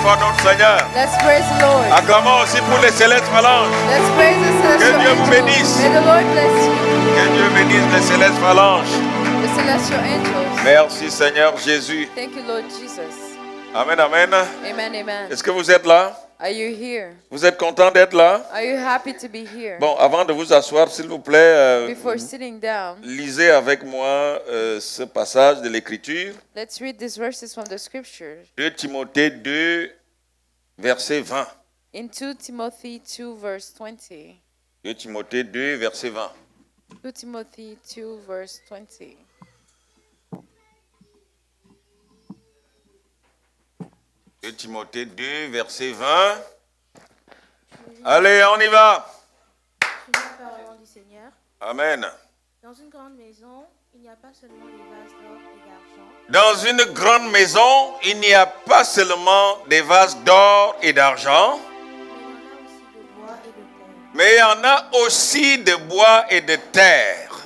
fois notre Seigneur. Let's praise the Lord. Acclamons aussi pour les célestes phalanges. Let's praise the celestial Dieu vous angels. bénisse. May the Lord bless you. Que Dieu bénisse les célestes phalanges. The celestial angels. Merci Seigneur Jésus. Thank you, Lord Jesus. Amen, amen. Amen, amen. Est-ce que vous êtes là? Are you here? Vous êtes content d'être là? Are you happy to be here? Bon, avant de vous asseoir, s'il vous plaît, Before sitting down, lisez avec moi ce passage de l'Écriture. let's read these verses from the scripture. 2 Timothée 2, verset 20. In 2 Timothy 2, verse 20. 2 Timothée 2, verset 20. 2 Timothy 2, verse 20. Timothée 2, verset 20. Allez, on y va. Je lis la parole du Seigneur. Amen. Dans une grande maison, il n'y a pas seulement des vases d'or et d'argent, Dans une grande maison, il n'y a pas seulement des vases d'or et d'argent, mais il y en a aussi de bois et de terre. mais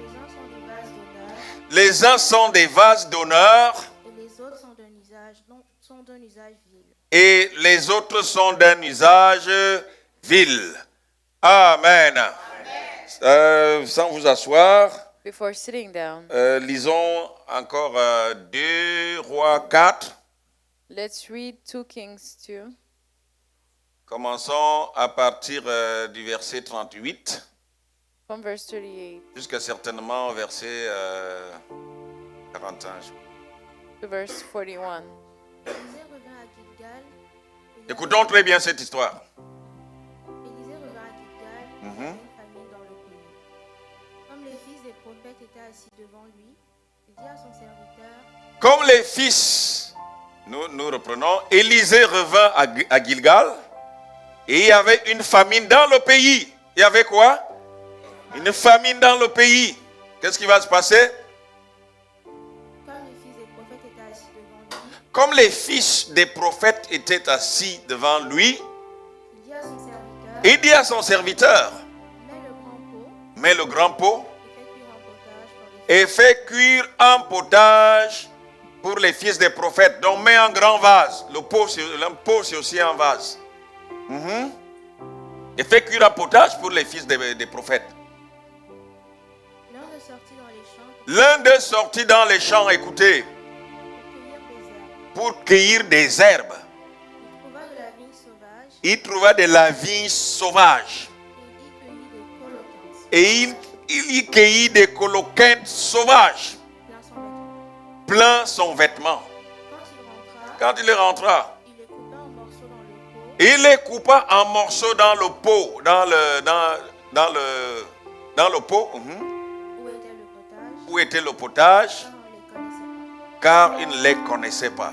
il y en a aussi de bois et de terre. Les uns sont des vases d'honneur Les uns sont des vases d'honneur et les autres sont d'un usage vil. et les autres sont d'un usage vil. Amen. Sans vous asseoir, Before sitting down, lisons encore 2 Rois 4. let's read 2 Kings 2. Commençons à partir du verset 38 From verse 38 jusqu'à certainement au verset 41. to verse 41. Élisée revint à Gilgal. et Écoutons très bien cette histoire. Élisée revint à Gilgal et il y avait une famine dans le pays. Comme les fils des prophètes étaient assis devant lui, il dit à son serviteur, Comme les fils, nous reprenons, Élisée revint à Gilgal et il y avait une famine dans le pays. Il y avait quoi? Une famine dans le pays. Qu'est-ce qui va se passer? comme les fils des prophètes étaient assis devant lui, Comme les fils des prophètes étaient assis devant lui, il dit à son serviteur, il dit à son serviteur, mets le grand pot mets le grand pot et fais cuire un potage pour les et fais cuire un potage pour les fils des prophètes. Donc mets un grand vase. Le pot, c'est aussi un vase. Et fais cuire un potage pour les fils des prophètes. L'un de sortit dans les champs L'un d'eux sortit dans les champs, écoutez, pour cueillir des pour cueillir des herbes. herbes. Il trouva de la vigne sauvage Il trouva de la vigne sauvage. et Et il y cueillit des coloquintes sauvages, plein son vêtement. plein son vêtement. Quand il rentra, Quand il rentra, il les coupa en morceaux dans le pot. il les coupa en morceaux dans le pot, Où était le potage? où était le potage, Car on ne les connaissait pas. car il ne les connaissait pas.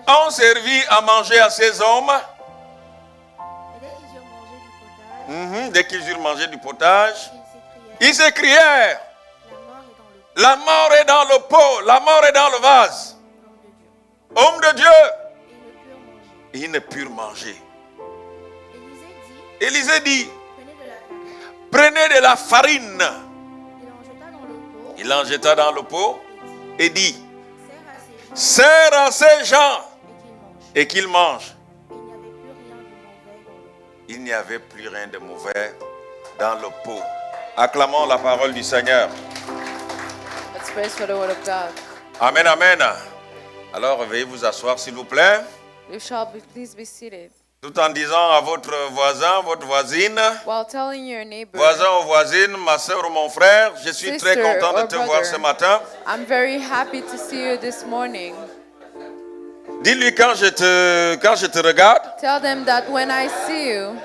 On servit à manger à ces hommes. Et dès qu'ils eurent mangé du potage, Dès qu'ils eurent mangé du potage, ils s'écrièrent, ils s'écrièrent, la mort est dans le pot, la mort est dans le vase. homme de Dieu, Et ils ne purent manger. ils ne purent manger. Élisée dit, Élisée dit, prenez de la farine. prenez de la farine. Il en jeta dans le pot Il en jeta dans le pot et dit, et dit, serre à ces gens et qu'ils mangent. et qu'il mange. Il n'y avait plus rien de mauvais dans le pot. Acclamons la parole du Seigneur. Let's praise for the word of God. Amen, amen. Alors, veuillez vous asseoir, s'il vous plaît, You shall please be seated. tout en disant à votre voisin, votre voisine, While telling your neighbor, voisin ou voisine, ma soeur ou mon frère, je suis très Sister content de or te brother. voir ce matin. I'm very happy to see you this morning. Dis-lui quand je te regarde, Tell them that when I see you,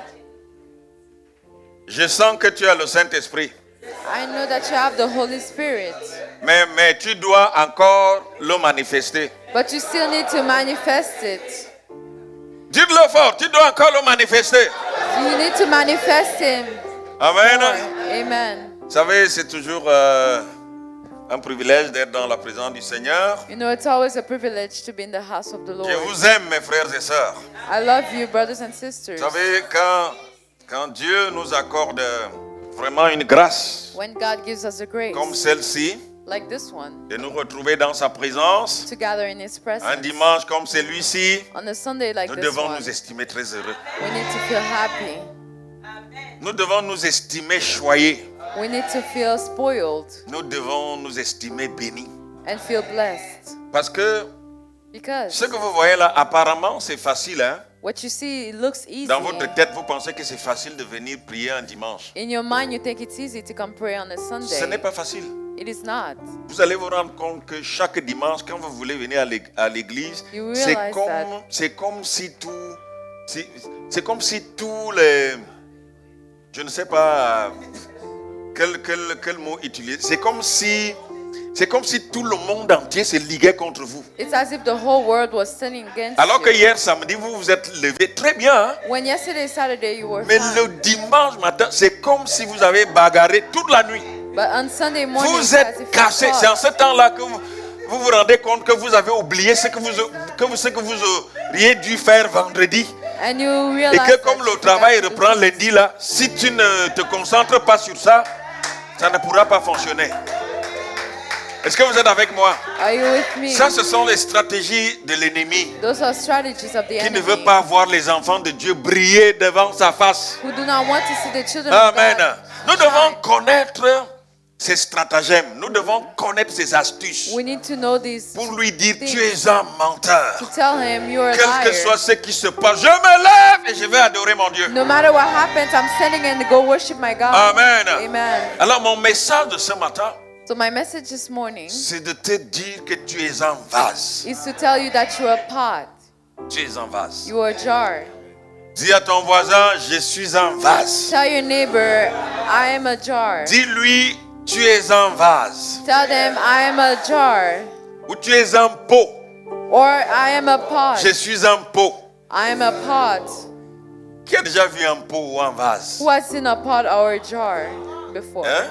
je sens que tu as le Saint-Esprit. I know that you have the Holy Spirit. Mais tu dois encore le manifester. But you still need to manifest it. Dites-le fort, tu dois encore le manifester. You need to manifest Him. Amen. Amen. Vous savez, c'est toujours un privilège d'être dans la présence du Seigneur. You know, it's always a privilege to be in the house of the Lord. Je vous aime, mes frères et sœurs. I love you, brothers and sisters. Vous savez, quand Dieu nous accorde vraiment une grâce When God gives us a grace comme celle-ci, like this one, de nous retrouver dans sa présence. to gather in His Un presence. dimanche comme celui-ci, On a Sunday like nous this devons one, nous estimer très heureux. we need to feel happy. Nous devons nous estimer choyés. We need to feel spoiled Nous devons nous estimer bénis. and feel blessed. Parce que Because ce que vous voyez là, apparemment, c'est facile. Hein? what you see, it looks easy. Dans votre tête, vous pensez que c'est facile de venir prier un dimanche. In your mind, you think it's easy to come pray on a Ce n'est Sunday. pas facile. It is not. Vous allez vous rendre compte que chaque dimanche, quand vous voulez venir à l'église, You c'est realize that. c'est comme si c'est comme si tous les, je ne sais pas quel mot utiliser. C'est comme si tout le monde entier se liguait contre vous. It's as if the whole world was standing against Alors que you. hier samedi, vous vous êtes levé très bien, hein? When yesterday, Saturday, you were Mais fine. le dimanche matin, c'est comme si vous avez bagarré toute la nuit. But on Sunday morning, Vous it's as êtes if you cassé. fought. C'est en ce temps-là que vous vous rendez compte que vous avez oublié ce que vous auriez dû faire vendredi. And you realize Et que that comme you le forgot travail to do reprend this. lundi là, si tu ne te concentres pas sur ça, ça ne pourra pas fonctionner. Est-ce que vous êtes avec moi? Are you with me? Ça, ce sont les stratégies de l'ennemi Those are strategies of the qui ne enemy veut pas voir les enfants de Dieu briller devant sa face. who do not want to see the children of Amen. God Nous devons shine. connaître ses stratagèmes. Nous devons connaître ses astuces We need to know these pour lui dire things. tu es un menteur. To tell him you're a Quel que soit liar. ce qui se passe, je me lève et je vais adorer mon Dieu. No matter what happens, I'm standing and go worship my God. Amen. Amen. Alors mon message de ce matin, So my message this morning c'est de te dire que tu es un vase. is to tell you that you're a pot. Tu es un vase. You are a jar. Dis à ton voisin, je suis un vase. Tell your neighbor, I am a jar. Dis-lui, tu es un vase. Tell them, I am a jar. Ou tu es un pot. Or I am a pot. Je suis un pot. I am a pot. Qui a déjà vu un pot ou un vase? Who has seen a pot or a jar before? Hein?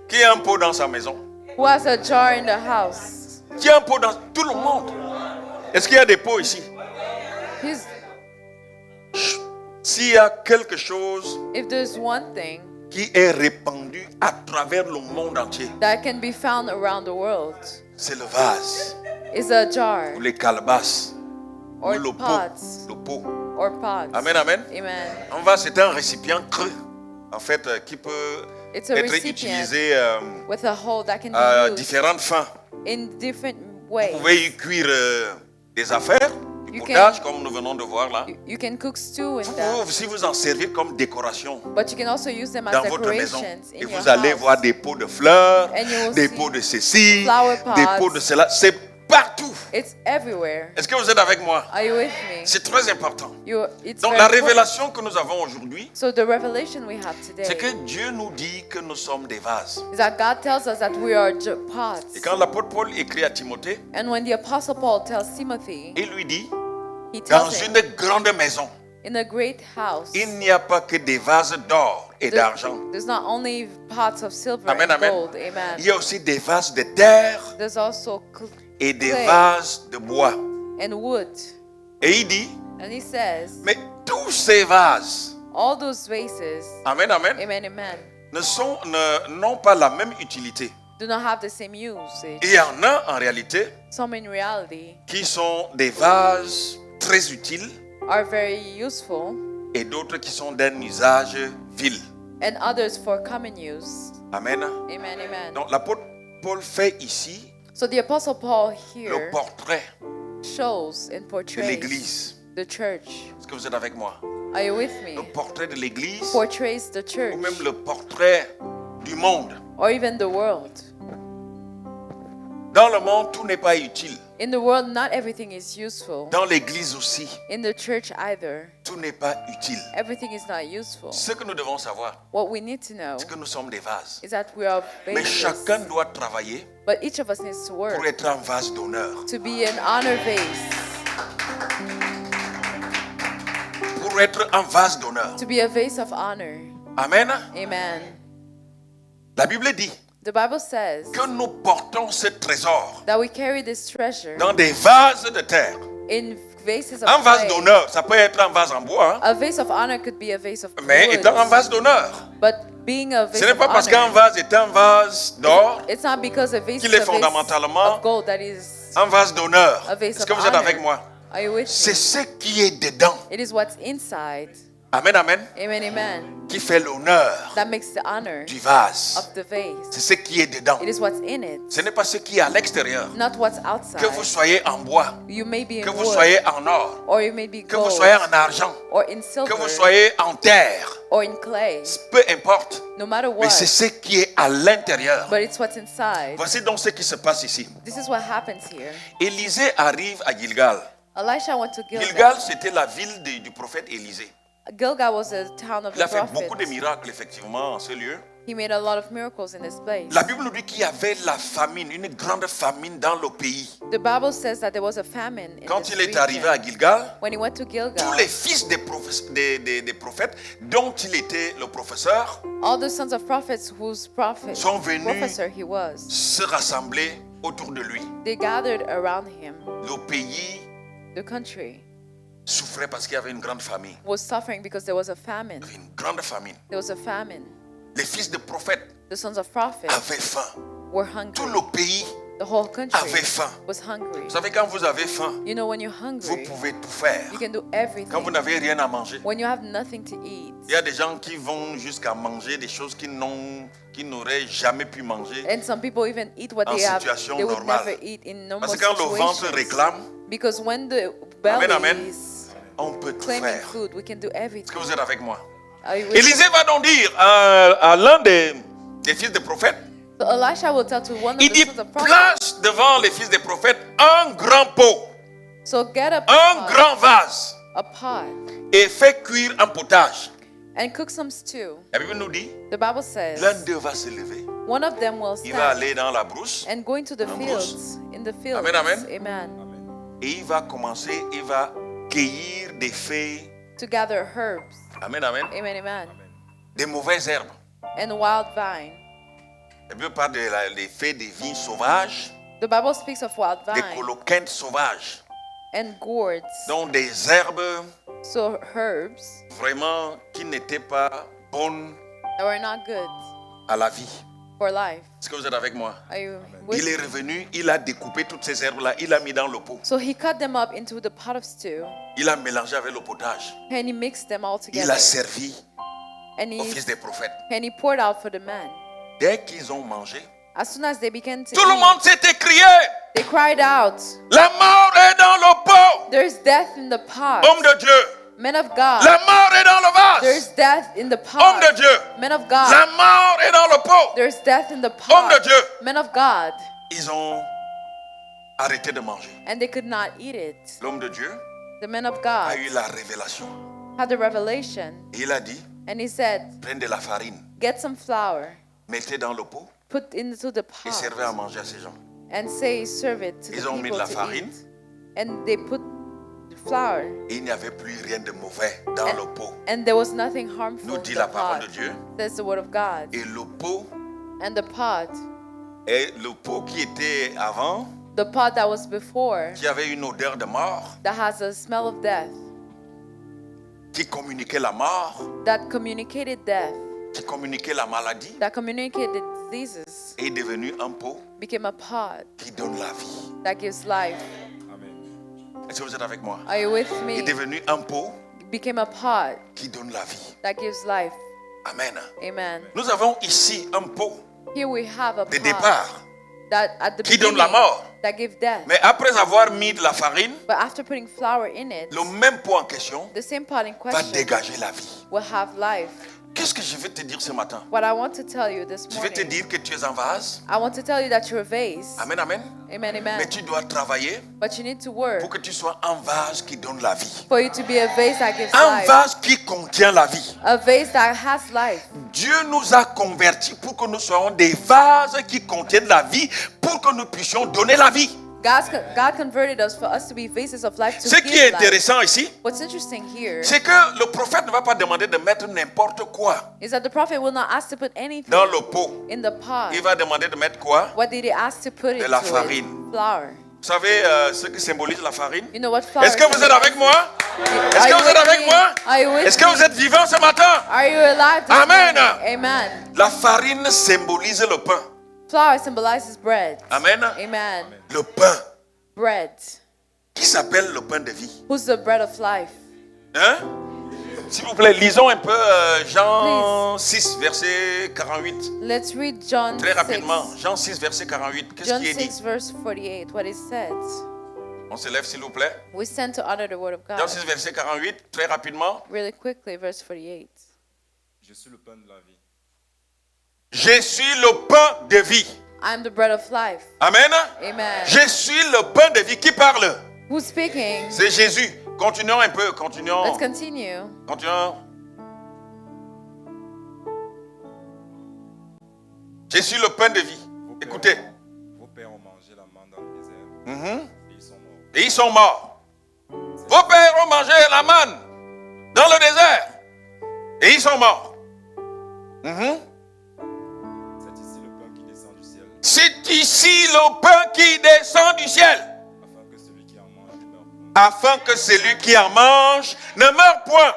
Qui a un pot dans sa maison? Who has a jar in the house? Qui a un pot dans tout le monde? Est-ce qu'il y a des pots ici? He's, S'il y a quelque chose if there's one thing qui est répandu à travers le monde entier, that can be found around the world, c'est le vase, is a jar ou les calebasses, ou or le pot. pots Le pot. or pots. Amen, amen. Amen. Un vase, c'est un récipient creux, en fait, qui peut It's a être recipient utilisé with a hole that can à be used différentes fins. in different Vous ways. pouvez y cuire des affaires, du You potage, can- comme nous venons de voir là. You can cook stew in Vous that, pouvez aussi vous en servir comme décoration but you can also use them as dans votre maison. decorations Et in your vous allez house. voir des pots de fleurs, And you will des see pots de ceci, flower pots. des pots de cela. C'est partout. It's everywhere. Est-ce que vous êtes avec moi? Are you with me? C'est très important. It's Donc very la important. révélation que nous avons aujourd'hui, So the revelation we have today c'est que Dieu nous dit que nous sommes des vases. is that God tells us that we are pots. Et quand l'apôtre Paul écrit à Timothée, And when the apostle Paul tells Timothy, il lui dit, he dans tells him, une grande maison, in a great house, il n'y a pas que des vases d'or et d'argent. there's not only pots of silver Amen, and amen. gold, amen. Il y a aussi des vases de terre There's also et des clay vases de bois. and wood. Et il dit, And he says, mais tous ces vases, all those vases, amen, amen, amen, amen, n'ont pas la même utilité. do not have the same usage. Il y en a en réalité Some in reality qui sont des vases très utiles are very useful et d'autres qui sont d'un usage vil. and others for common use. Amen. Amen, amen. Donc l'apôtre Paul fait ici So the apostle Paul le here portrait shows and de portrays l'Église. the church. Est-ce que vous êtes avec moi? Are you with me? Le portrait de l'Église Portrays the church ou même le portrait du monde. or even the world. Dans le monde, tout n'est pas utile. In the world, not everything is useful. Dans l'Église aussi, In the church either, tout n'est pas utile. everything is not useful. Ce que nous devons savoir, What we need to know c'est que nous sommes des vases. is that we are Mais vases, chacun doit travailler but each of us needs to work pour être un vase d'honneur. to be an honor vase, Pour être un vase d'honneur. to be a vase of honor. Amen. Amen. La Bible dit The Bible says que nous portons ce trésor that we carry this treasure dans des vases de terre. in vases of Un vase clay. d'honneur, ça peut être un vase en bois, hein, A vase of honor could be a vase of mais wood, étant un vase d'honneur. but Being a vase Ce n'est of pas parce qu'un honor, vase est un vase d'or, it's not because a vase qu'il is est a vase fondamentalement of gold that is un vase d'honneur. a vase Est-ce of que vous êtes avec honor. moi? Are you with C'est me? ce qui est dedans. It is what's inside. Amen, amen. Amen, amen. Qui fait l'honneur That makes the honor du vase. of the vase. C'est ce qui est dedans. It is what's in it, Ce n'est pas ce qui est à l'extérieur. not what's Que vous outside. soyez en bois, You may be que in vous wood, soyez en or, or you may be que vous gold, soyez en argent, or in que vous silver, soyez en terre. or in clay. Peu importe. No matter Mais c'est what, ce qui est à l'intérieur. but it's what's inside. Voici donc ce qui se passe ici. This is what happens here. Élisée arrive à Gilgal. Elisha went to Gilgal, Gilgal. c'était la ville du prophète Élisée. Gilgal was a town of Il a the fait beaucoup de prophet. miracles, effectivement, en ce lieu. He made a lot of miracles in this place. La Bible nous dit qu'il y avait la famine, une grande famine dans le pays. The Bible says that there was a famine in Quand this il est region. arrivé à Gilgal, When he went to tous Gilgal, les fils des prophètes dont il était le professeur all the sons of prophets whose sont venus professor he was, se rassembler autour de lui. they gathered around him. Le pays The country souffrait parce qu'il y avait une grande famine. was suffering because there was a famine. Il y avait une grande famine. There was a famine. Les fils des prophètes The sons of prophets avaient faim. were Tout hungry. le pays The whole country avait faim. was hungry. Vous savez, quand vous avez faim, You know, when you're vous hungry, pouvez tout faire. you can do Quand vous everything. n'avez rien à manger, When you have nothing to eat, il y a des gens qui vont jusqu'à manger des choses qu'ils n'auraient jamais pu manger. and some people even eat what En they have, situation they would normale. never eat in normal Parce que quand le ventre situations. réclame, Because when the Amen, belly amen. is on peut tout claiming faire. food, we can do Est-ce everything. que vous êtes avec moi? Are you with me? Élisée va donc dire à l'un des fils des prophètes, So Elisha will tell to one of il the dit, sons of prophets, place devant les fils des prophètes un grand pot, so get a un pot, grand vase, a pot et fais cuire un potage. and cook some stew. La Bible nous dit, The Bible l'un says d'eux va se lever. one of them will Il va stand aller dans la brousse and go into the En fields, in the fields. Amen, amen. Amen. et il va commencer, il va cueillir des feuilles. To gather herbs. Amen, amen. Amen, amen. Des mauvaises herbes. And wild vine. La Bible parle des feuilles des vignes sauvages, The Bible speaks of wild des vine coloquintes sauvages. and gourds. Donc des herbes So herbs vraiment qui n'étaient pas bonnes that were not good à la vie. for life. Est-ce que vous êtes avec moi? Are you with Il est me? revenu, il a découpé toutes ces herbes-là, il a mis dans le pot. So he cut them up into the pot of stew Il a mélangé avec le potage. and he mixed them all Il together. a servi And aux fils he, des prophètes. and he poured out for the men. Dès qu'ils ont mangé, As soon as they began to tout le eat, monde s'est écrié, they cried out, la mort est dans le pot. "There's death in the pot." Homme de Dieu, Men of God, la mort est dans le there's vase. death in the Homme pot. de Dieu, Men of la God, mort est dans le pot. there's death in the Homme de pot. Dieu. Men of God, Ils ont arrêté de manger. and they could not eat it. L'homme de Dieu The men of a God eu la révélation. had the revelation, Et il a dit, and he said, prenez de la farine, "Get some flour, mettez dans le pot put into the et pot, servez à manger à ces gens. and say, serve it to Ils the ont mis de people la to farine. eat." And they put the flour, Et il n'y avait plus rien de mauvais dans le pot. and there was nothing harmful Nous in dit the la parole de pot. Dieu. That's the word of God. Et le pot, And the pot, et le pot qui était avant, the pot that was before, qui avait une odeur de mort, that has a smell of death, qui communiquait la mort, that communicated death, qui communiquait la maladie, that communicated diseases, est devenu un pot became a pot qui donne la vie. that gives life. Est-ce que vous êtes avec moi? Are you with Est me? devenu un pot Became a pot qui donne la vie. that gives life. Amen. Amen. Nous avons ici un pot Here we have a de pot départ that at the qui donne beginning la mort. that gives death. Mais après avoir mis de la farine, But after putting flour in it, le même pot en question the same pot in va question dégager la vie. will have life. Qu'est-ce que je vais te dire ce matin? What I want to tell you this Je vais te morning, dire que tu es un vase. I want to tell you that you're a vase. Amen, amen. Amen, Mais amen. tu dois travailler But you need to work pour que tu sois un vase qui donne la vie. for you to be a vase that gives Un life. vase qui contient la vie. A vase that has life. Dieu nous a convertis pour que nous soyons des vases qui contiennent la vie, pour que nous puissions donner la vie. God converted us for us to be vases of life to Ce qui est give life. intéressant ici, What's interesting here c'est que le prophète ne va pas demander de mettre n'importe quoi is that the prophet will not ask to put anything dans le pot. in the pot. Il va demander de mettre quoi? What did he ask to put De into la it? farine. Flour. savez ce qui symbolise la farine? You know what flour Est-ce que vous êtes avec moi? Est-ce Are que you vous êtes with avec me? moi? Are you with Est-ce que me? vous êtes vivants ce matin? Are you alive this Amen. morning? Amen. La farine symbolise le pain. Flour symbolizes bread. Amen. Amen. Le pain Bread. qui s'appelle le pain de vie. Who's the bread of life? Hein? S'il vous plaît, lisons un peu Jean 6, verset 48. Let's read John Très 6. rapidement. Jean 6, verset 48. Qu'est-ce John qui est dit? 6 verse 48. What is said? On se lève, s'il vous plaît. We stand to honor the word of Jean God. 6, verset 48. Très rapidement. Really quickly, verse 48. Je suis le pain de la vie. Je suis le pain de vie. I'm the bread of life. Amen. Amen. Je suis le pain de vie. Qui parle? Who's speaking? C'est Jésus. Continuons un peu. Continuons. Let's continue. Continuons. Je suis le pain de vie. Écoutez. Vos pères ont mangé la manne dans le désert Mhm. et ils sont morts. Et ils sont morts. Vos pères ont mangé la manne dans le désert. Et ils sont morts. Mhm. C'est ici le pain qui descend du ciel C'est ici le pain qui descend du ciel. afin que celui qui en mange ne meure point. Afin que celui qui en mange ne meure point.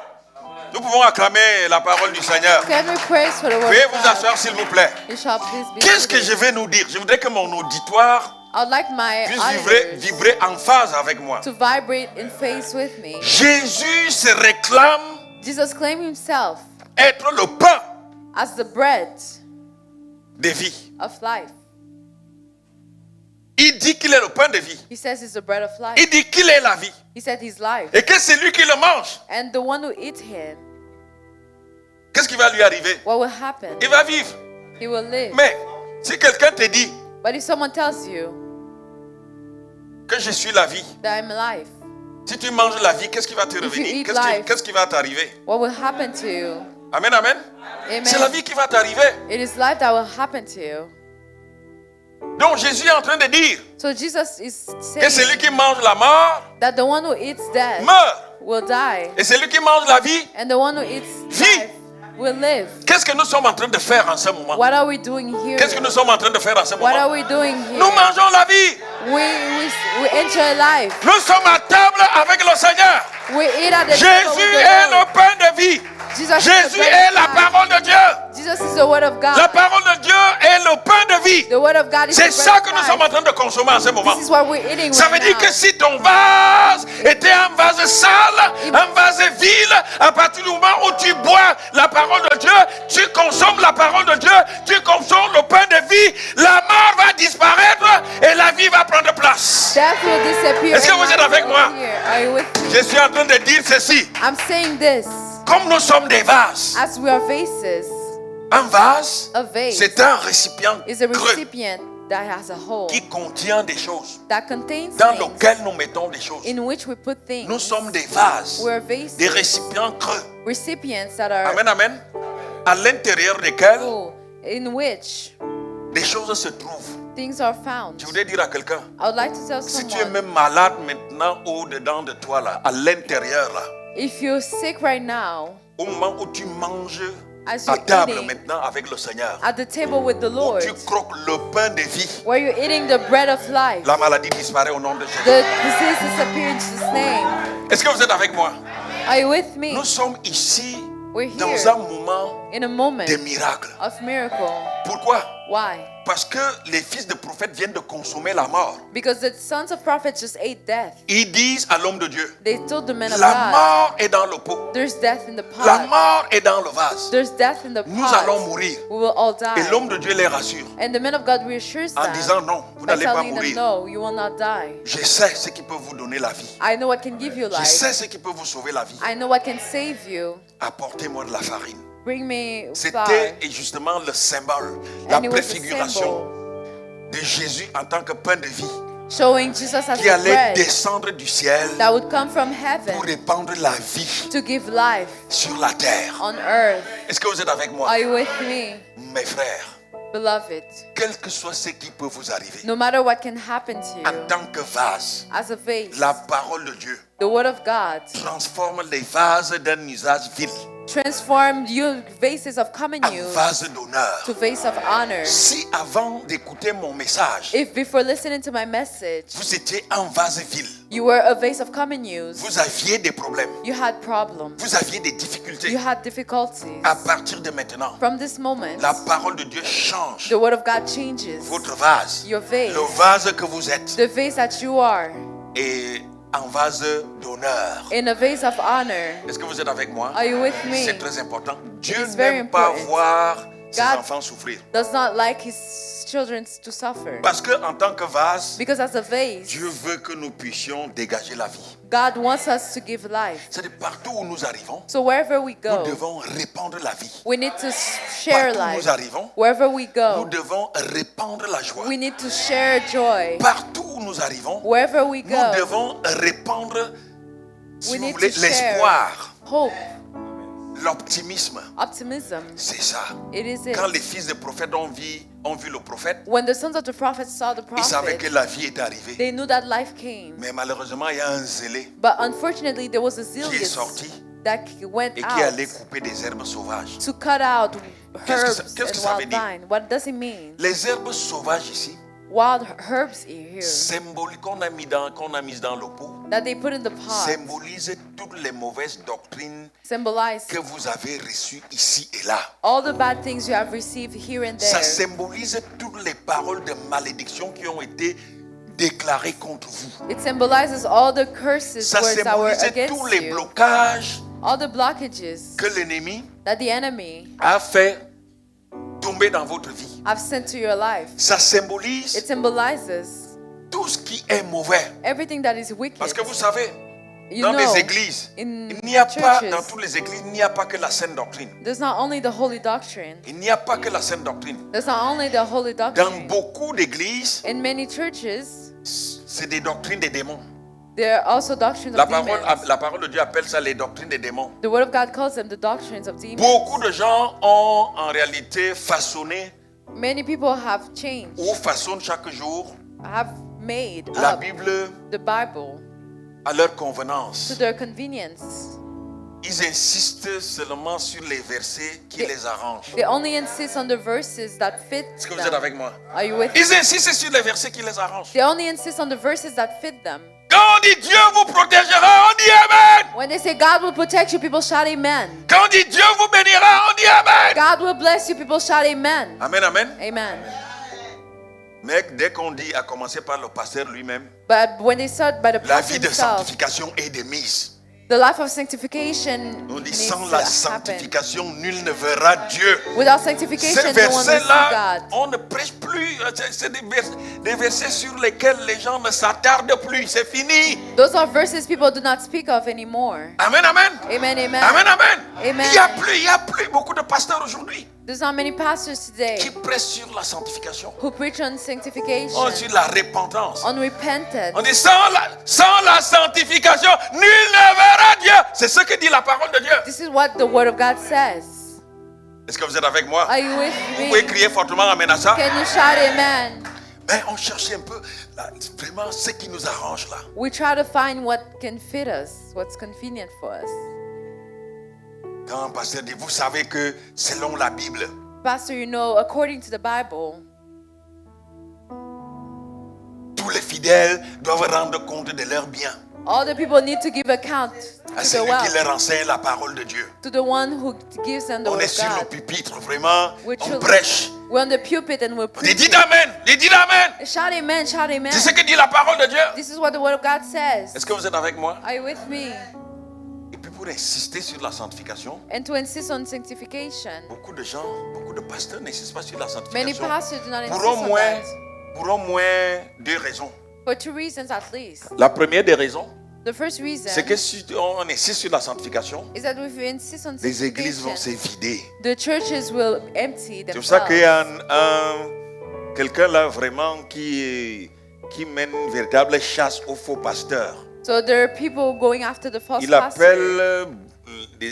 Nous pouvons acclamer la parole du Seigneur. Can we praise for the word Veuillez of vous God? asseoir s'il vous plaît. You shall please be Qu'est-ce que seated. je vais nous dire? Je voudrais que mon auditoire I would like my puisse auditors vibrer en phase avec moi. to vibrate in phase with me. Jésus se réclame Jesus claimed himself être le pain as the bread de vie. of life. Il dit qu'il est le pain de vie. He says he's the bread of life. Il dit qu'il est la vie. He said he's life. Et que celui qui le mange, And the one who eats him, qu'est-ce qui va lui arriver? what will happen? Il va vivre. He will live. Mais si quelqu'un te dit But if someone tells you que je suis la vie, that I'm life, si tu manges la vie, qu'est-ce qui va te you revenir? eat Qu'est-ce qui, life- qu'est-ce qui va t'arriver? what will happen to you? Amen, amen. C'est la Amen. vie qui va t'arriver. It is life that will happen to you. Donc Jésus est en train de dire So Jesus is que celui saying qui mange la mort that the one who eats death meurt. will die, Et celui qui mange la vie, and the one who eats Vie. life will live. qu'est-ce que nous sommes en train de faire en ce moment? What are we doing here? Qu'est-ce que nous sommes en train de faire en ce What are moment? we doing here? Nous mangeons la vie. We enjoy life. Nous sommes à table avec le Seigneur. We eat at the table Jésus with est the Lord. le pain de vie. Jesus is the Jésus bread est of la life. parole de Dieu. Jesus is the word of God. La parole de Dieu est le pain de vie. The word of God is C'est the bread ça of que nous life. sommes en train de consommer en ce moment. This is what we're eating Ça right veut dire now. que si ton vase était un vase sale, un vase vil, à partir du moment où tu bois la parole de Dieu, tu consommes la parole de Dieu, tu consommes le pain de vie, la mort va disparaître et la vie va prendre place. Death will disappear. Est-ce que and vous êtes life avec will moi? appear. Are you with me? Je suis en train de dire ceci. I'm saying this. Comme nous sommes des vases, As we are vases, un vase, a vase c'est un récipient is a creux recipient that has a hole qui contient des choses, that contains dans things lequel nous mettons des choses. in which we put things. Nous sommes des vases, We're vases, des récipients creux. recipients that are Amen, amen. À l'intérieur desquels full, in which des choses se trouvent. things are found. Je voudrais dire à quelqu'un, I would like to tell si tu es someone, même malade maintenant au-dedans de toi, là, à l'intérieur, là, if you're sick right now, au moment où tu manges as à you're table eating maintenant avec le Seigneur, at the table with the où Lord, tu croques le pain de vie, where you're eating the bread of life, la maladie disparaît au nom de Jésus. the disease disappears in Jesus' name. Est-ce que vous êtes avec moi? Are you with me? Nous sommes ici We're dans here un moment in a moment de miracle. of miracle. Pourquoi? Why? Parce que les fils de prophètes viennent de consommer la mort. Because the sons of prophets just ate death. Ils disent à l'homme de Dieu, They told the men of la God, mort est dans le pot. there's death in the La pot. mort est dans le vase. There's death in the Nous allons pot. mourir. We will all Et die. l'homme de Dieu les rassure And the men of God reassures en them disant non, vous by n'allez pas telling them, mourir. no, you will not die. Je sais ce qui peut vous donner la vie. I know what can give you Je life. sais ce qui peut vous sauver la vie. I know what can save you. Apportez-moi de la farine. Bring me flour. C'était justement le symbole, la And it was a préfiguration symbol de Jésus en tant que pain de vie showing Jesus as qui the allait bread descendre du ciel that would come from pour heaven répandre la vie to give life sur la terre. on earth. Est-ce que vous êtes avec moi? Are you with me, Mes frères, beloved? quel que soit ce qui peut vous arriver, No matter what can happen to en you, tant que vase, as a vase, la parole de Dieu the word of God transforme les vases d'un usage vil Transform you vases of common en use vase d'honneur. to vase of honor. Si avant d'écouter mon message, If before listening to my message, vous étiez en vase vil, you were a vase of common use, vous aviez des problèmes, you had problems, vous aviez des difficultés, you had difficulties. à partir de maintenant, From this moment, la parole de Dieu change the word of God changes votre vase, your vase, le vase que vous êtes, the vase that you are, et en vase d'honneur. in a vase of honor. Est-ce que vous êtes avec moi? Are you with C'est me? très important. Dieu is very n'aime pas important. voir ses God- enfants souffrir. Does not like his children to suffer. Parce que en tant que vase, Because as a vase, Dieu veut que nous puissions dégager la vie. God wants us to give life. C'est-à-dire partout où nous arrivons, So wherever we nous go, devons répandre la vie. we need to share Partout où life. nous arrivons, Wherever we nous go, devons répandre la joie. we need to share joy. Partout où nous arrivons, Wherever we nous go, devons répandre, si we vous need voulez, to share l'espoir, hope, l'optimisme. optimism. C'est ça. It is it. Quand les fils des prophètes ont vu le prophète, When the sons of the prophets saw the ils savaient que prophet, la vie est arrivée. they knew that life came. Mais malheureusement, il y a un zélé But unfortunately, there was a qui est zealous sorti that went et qui allait out couper des herbes sauvages. to cut out Qu'est-ce herbs que and ça veut wild dire? vine. What does it mean? Les herbes sauvages ici, Wild herbs here symboliques qu'on a mises dans le pot, that they put in the pot symbolisent toutes les mauvaises doctrines symbolize que vous avez reçues ici et là. all the bad things you have received here and Ça there. symbolise toutes les paroles de malédiction qui ont été déclarées contre vous. It symbolizes all the curses, Ça words that were symbolise tous against les you, blocages all the blockages que l'ennemi that the enemy a fait tomber dans votre vie. have sent to your life. Ça symbolise It symbolizes tout ce qui est mauvais. everything that is wicked. Parce que vous savez, You dans know, les églises, in il n'y a pas, churches, dans toutes les églises, il n'y a pas que la saine doctrine. there's not only the holy doctrine. Il n'y a pas que la saine doctrine. There's not only the holy Dans doctrine. beaucoup d'églises, In many churches, c'est des doctrines des démons. there are also doctrines La of parole, demons. la parole de Dieu appelle ça les doctrines des démons. The word of God calls them the doctrines of demons. Beaucoup de gens ont en réalité façonné Many people have changed, ou façonnent chaque jour have made la up Bible the Bible à leur to convenance. their convenience. Ils insistent seulement sur les versets qui les arrangent. They only insist on the verses that fit Est-ce que vous êtes them. avec moi? Are you with me? Ils insistent sur les versets qui les arrangent. They only insist on the verses that fit them. Quand on dit Dieu vous protégera, on dit Amen. When they say God will protect you, people shout amen. Quand on dit Dieu vous bénira, on dit Amen. God will bless you, people shout amen. Amen, amen. Amen. Mais dès qu'on dit, à commencer par le pasteur lui-même, But when they start by the la pastor vie de himself, sanctification est de mise. the life of sanctification On dit needs sans to la happen. sanctification, nul ne verra Dieu. Without sanctification, Ces no one will see versets-là, God. on ne prêche plus. C'est des versets sur lesquels les gens ne s'attardent plus. C'est fini. Those are verses people do not speak of anymore. Amen, amen. Amen, amen. Amen, amen. Amen. Il y a plus beaucoup de pasteurs aujourd'hui There's not many pastors today qui prêchent sur la sanctification, who preach on sanctification, sur la repentance. on repentance. On dit sans la sanctification, nul ne verra Dieu. C'est ce que dit la parole de Dieu. This is what the word of God says. Est-ce que vous êtes avec moi? Are you with Vous pouvez me? crier fortement Amen à ça. Can you shout amen? Mais on cherche un peu vraiment ce qui nous arrange là. We try to find what can fit us, what's convenient for us. Quand un pasteur dit, vous savez que selon la Bible, Pastor, you know, according to the Bible, tous les fidèles doivent rendre compte de leurs biens all the people need to give account à to the celui qui wealth, leur enseigne la parole de Dieu. to the one who gives them the On word est of sur le God. pupitre, vraiment, We're on children. prêche. We're on the pulpit and we're Les dites preaching. Amen, les dites Amen. Shout amen, shout amen. C'est ce que dit la parole de Dieu. This is what the word of God says. Est-ce que vous êtes avec moi? Are you with me? Et puis pour insister sur la sanctification, And to insist on sanctification. beaucoup de gens, beaucoup de pasteurs n'insistent pas sur la Many sanctification. pastors do not insist Pour au on moins, that. pour au moins deux raisons. For two reasons at least. La première des raisons, The first reason c'est que si on insiste sur la sanctification, is that if we insist on les églises vont se sanctification, vider. the churches will empty C'est pour ça qu'il y themselves. a quelqu'un là vraiment qui mène une véritable chasse aux faux pasteurs. So there are people going after the false Il pastors. appelle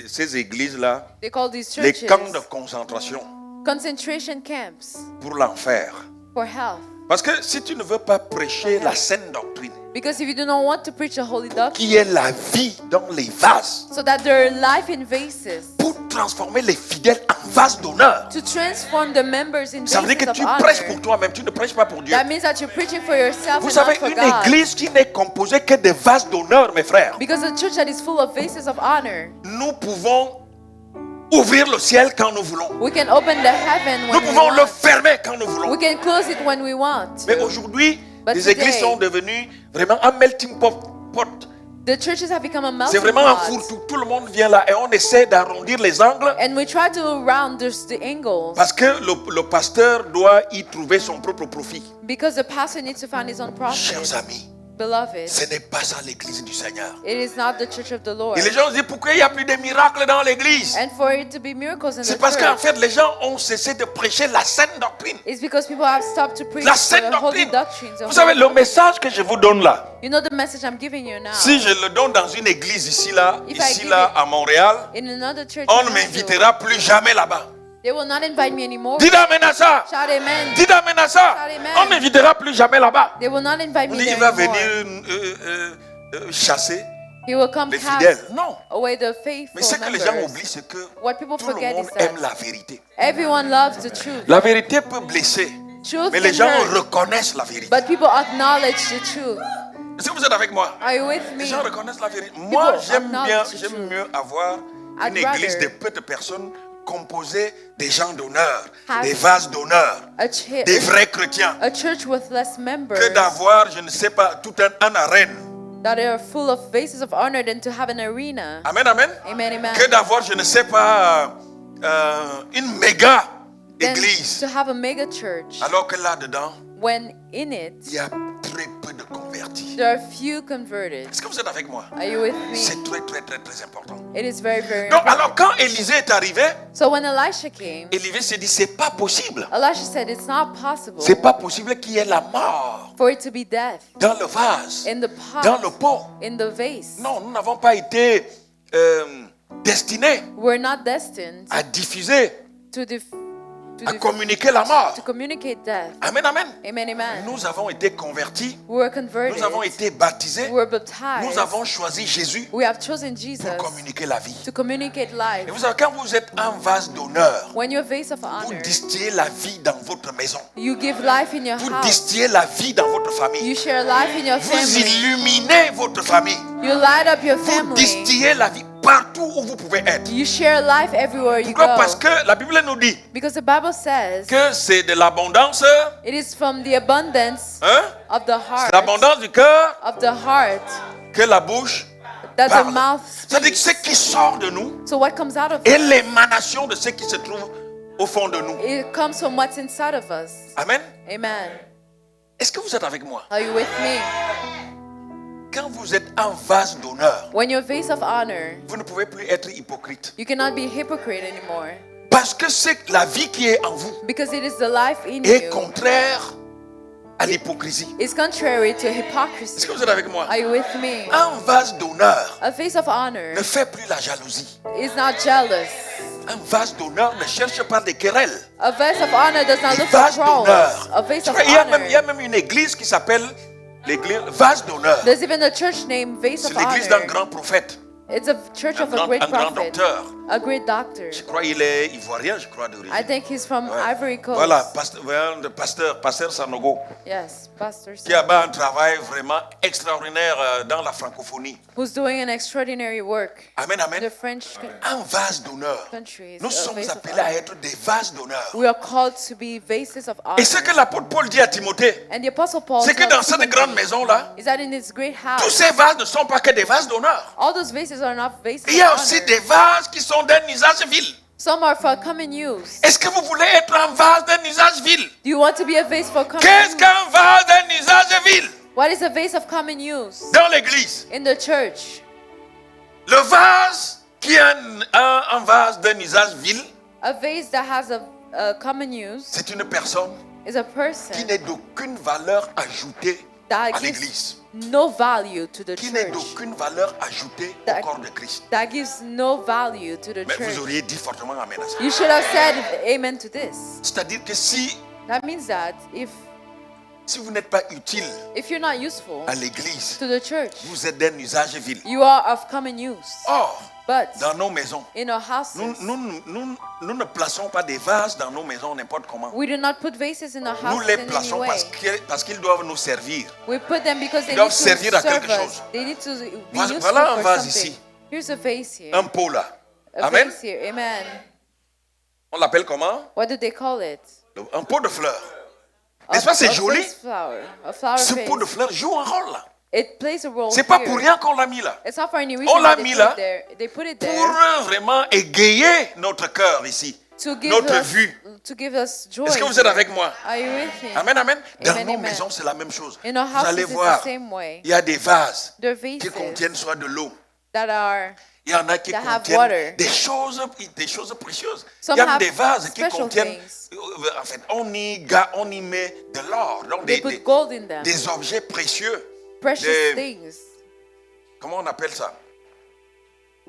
ces églises-là They call these les churches camps de concentration concentration camps pour l'enfer. for health. Parce que si tu ne veux pas prêcher la saine doctrine, Because if you do not want to preach a holy doctrine, qui est la vie dans les vases, so that there are life in vases, pour pour transformer les fidèles en vases d'honneur. to transform the members in Ça veut dire vases que of tu prêches honor. pour toi-même, tu ne prêches pas pour Dieu. That means that you're preaching for yourself Vous and not savez, for une God. église qui n'est composée que de vases d'honneur, mes frères. Because a church that is full of vases of honor, Nous pouvons ouvrir le ciel quand nous voulons. we can open the heaven Nous when we pouvons le want. fermer quand nous voulons. We can close it when we want. Mais aujourd'hui, But les églises today- sont devenues vraiment un melting pot. The churches have become a C'est melting vraiment un pot. fourre-tout. Tout le monde vient là et on essaie d'arrondir les angles And we try to round the angles. parce que le pasteur doit y trouver son propre profit. Because the pastor needs to find his own profit. Chers amis, Beloved, ce n'est pas ça l'église du Seigneur. it is not the church of the Lord. Et les gens se disent pourquoi il n'y a plus de miracles dans l'église? And for it to be miracles in C'est the parce qu'en church, fait les gens ont cessé de prêcher la saine doctrine. it's because people have stopped to preach La the saine holy doctrine. doctrines. the Vous savez, holy- le message que je vous donne là, You know the message I'm giving you now. si je le donne dans une église ici là, If I ici give là it- à Montréal, In another church, on in ne Nashville, m'invitera plus jamais là-bas. they will not invite me anymore. Dites amen à ça. Shout amen. Dites amen à ça. Amen. On ne m'invitera plus jamais là-bas. They will not invite On me dit there il va anymore. venir chasser He will come les cast fidèles. Non. away the faithful Mais ce que les gens members. oublient, c'est que What people tout le forget monde is that aime la vérité. everyone loves the truth. La vérité peut blesser, Truth mais les can gens hurt, reconnaissent la vérité. but people acknowledge the truth. Est-ce que vous êtes avec moi? Are you with me? Les gens reconnaissent la vérité. Moi, j'aime acknowledge the j'aime truth. mieux avoir I'd une église rather de peu de personnes composée des gens d'honneur, have des vases d'honneur, des vrais chrétiens, a church with less members que d'avoir, je ne sais pas, tout un arène. that are full of vases of honor than to have an arena. Amen, amen. Amen, amen. Que d'avoir, je ne sais pas, une méga Than église. to have a mega church Alors que là-dedans, when in it il y a très peu de convertis. there are few converted. Est-ce que vous êtes avec moi? Are you with me? C'est très, très, très, très important. It is very, very Donc, important. alors, quand Élisée est arrivé, So when Elisha came, Élisée s'est dit, c'est pas possible. Elisha said it's not possible C'est pas possible qu'il y ait la mort for it to be death dans le vase, in the dans le pot, pot. in the vase. Non, nous n'avons pas été destinés We're not destined à diffuser, to à communiquer la mort. communicate death. Amen, amen. Amen, amen. Nous avons été convertis, We were converted. nous avons été baptisés, We were baptized. nous avons choisi Jésus We have chosen Jesus pour communiquer la vie. to communicate Et life. vous savez, quand vous êtes un vase d'honneur, When you're a vase of vous honor, distillez la vie dans votre maison. you give life in your Vous house. distillez la vie dans votre famille. You share life in your Vous family. illuminez votre famille. You light up your Vous family. distillez la vie partout où vous pouvez être. You share life everywhere you Pourquoi? go. Parce que la Bible nous dit Because the Bible says que c'est de l'abondance, it is from the abundance hein, of the c'est heart, l'abondance du cœur of the heart, que la bouche that the parle. mouth C'est-à-dire que ce speaks. qui sort de nous So what comes out of est us, l'émanation de ce qui se trouve au fond de nous. it comes from what's inside of us. Amen. Amen. Est-ce que vous êtes avec moi? Are you with me? Quand vous êtes un vase d'honneur, When you're a vase of honor, vous ne pouvez plus être hypocrite. you cannot be a hypocrite anymore. Parce que c'est la vie qui est en vous Because it is the life in est you. contraire à l'hypocrisie. It's contrary to Est-ce hypocrisy. que vous êtes avec moi? Are you with me? Un vase d'honneur A vase of honor ne fait plus la jalousie. is not jealous. Un vase d'honneur ne cherche pas des querelles. A vase of honor does not Un look for vase d'honneur. quarrels. A vase Tu of vois, il y a honor. même une église qui s'appelle l'église vase d'honneur. There's even a church named Vase C'est of l'église d'un Honor. grand prophète. It's a church of a Un great grand prophet, docteur. a great doctor. Je crois qu'il est ivoirien, je crois, I d'origine. think he's from Ouais. Ivory Coast. Voilà, pasteur Sanogo, Yes, Pastor qui a Sam, un travail vraiment extraordinaire dans la francophonie. who's doing an extraordinary work. Amen, The amen. French Un vase d'honneur. country is Nous a sommes vase of appelés à honor. être des vases d'honneur. We are called to be vases of honor. Et ce que l'apôtre Paul dit à Timothée, And the Apostle Paul c'est que tells dans cette Timothy grande maison-là, is that in this great tous house, ces vases ne sont pas que des vases d'honneur. all those vases are not vases Il y a of aussi honor. des vases qui sont d'un usage vil. Some are for common use. Est-ce que vous voulez être un vase d'un usage vil? Do you want to be a vase for common Qu'est-ce use? qu'un vase d'un usage vil What is a vase of common use? dans l'église? In the church, Le vase qui est un vase d'un usage vil, a vase that has a common use c'est une personne is a qui person n'est d'aucune valeur ajoutée that à gives l'église, no value to the qui n'est church, d'aucune valeur ajoutée au That- corps de Christ. that gives no value to the Mais vous church. auriez dit fortement amen à ça. You should have said amen to this. C'est-à-dire que si That means that if Si vous n'êtes pas utile If you're not useful à l'église, to the church, vous êtes d'un usage vil. you are of common use. Or, But dans nos maisons, in our houses, nous ne plaçons pas des vases dans nos maisons n'importe comment. we do not put vases in our Nous houses les in any plaçons way. parce qu'ils doivent nous servir. We put them because they doivent need to servir à serve quelque us. chose. They need to be Voilà useful un for vase something. ici. Here's a vase here. Un pot là. A Amen. vase here. Amen. On l'appelle comment? What do they call it? Un pot de fleurs. N'est-ce pas, c'est joli? vase flower. A flower Ce pot de vase. fleurs joue un rôle là. It plays a role C'est pas here. pour rien qu'on l'a mis là. It's not for any On reason l'a that mis they là put it there. They put it Pour there vraiment égayer notre cœur ici. to give Notre us, vue. to give us joy. Est-ce que vous êtes avec moi? Are you with me? Amen, amen. Dans Amen, nos amen. maisons, c'est la même chose. In our Vous houses, allez it's voir, the same way. il y a des vases There are qui vases contiennent soit de l'eau. that are Il y en a qui that have contiennent water. des choses précieuses. Some Il y a have des vases qui special contiennent, things. en fait, on y met de l'or, donc they put gold in them. des objets précieux. Precious des- things. Comment on appelle ça?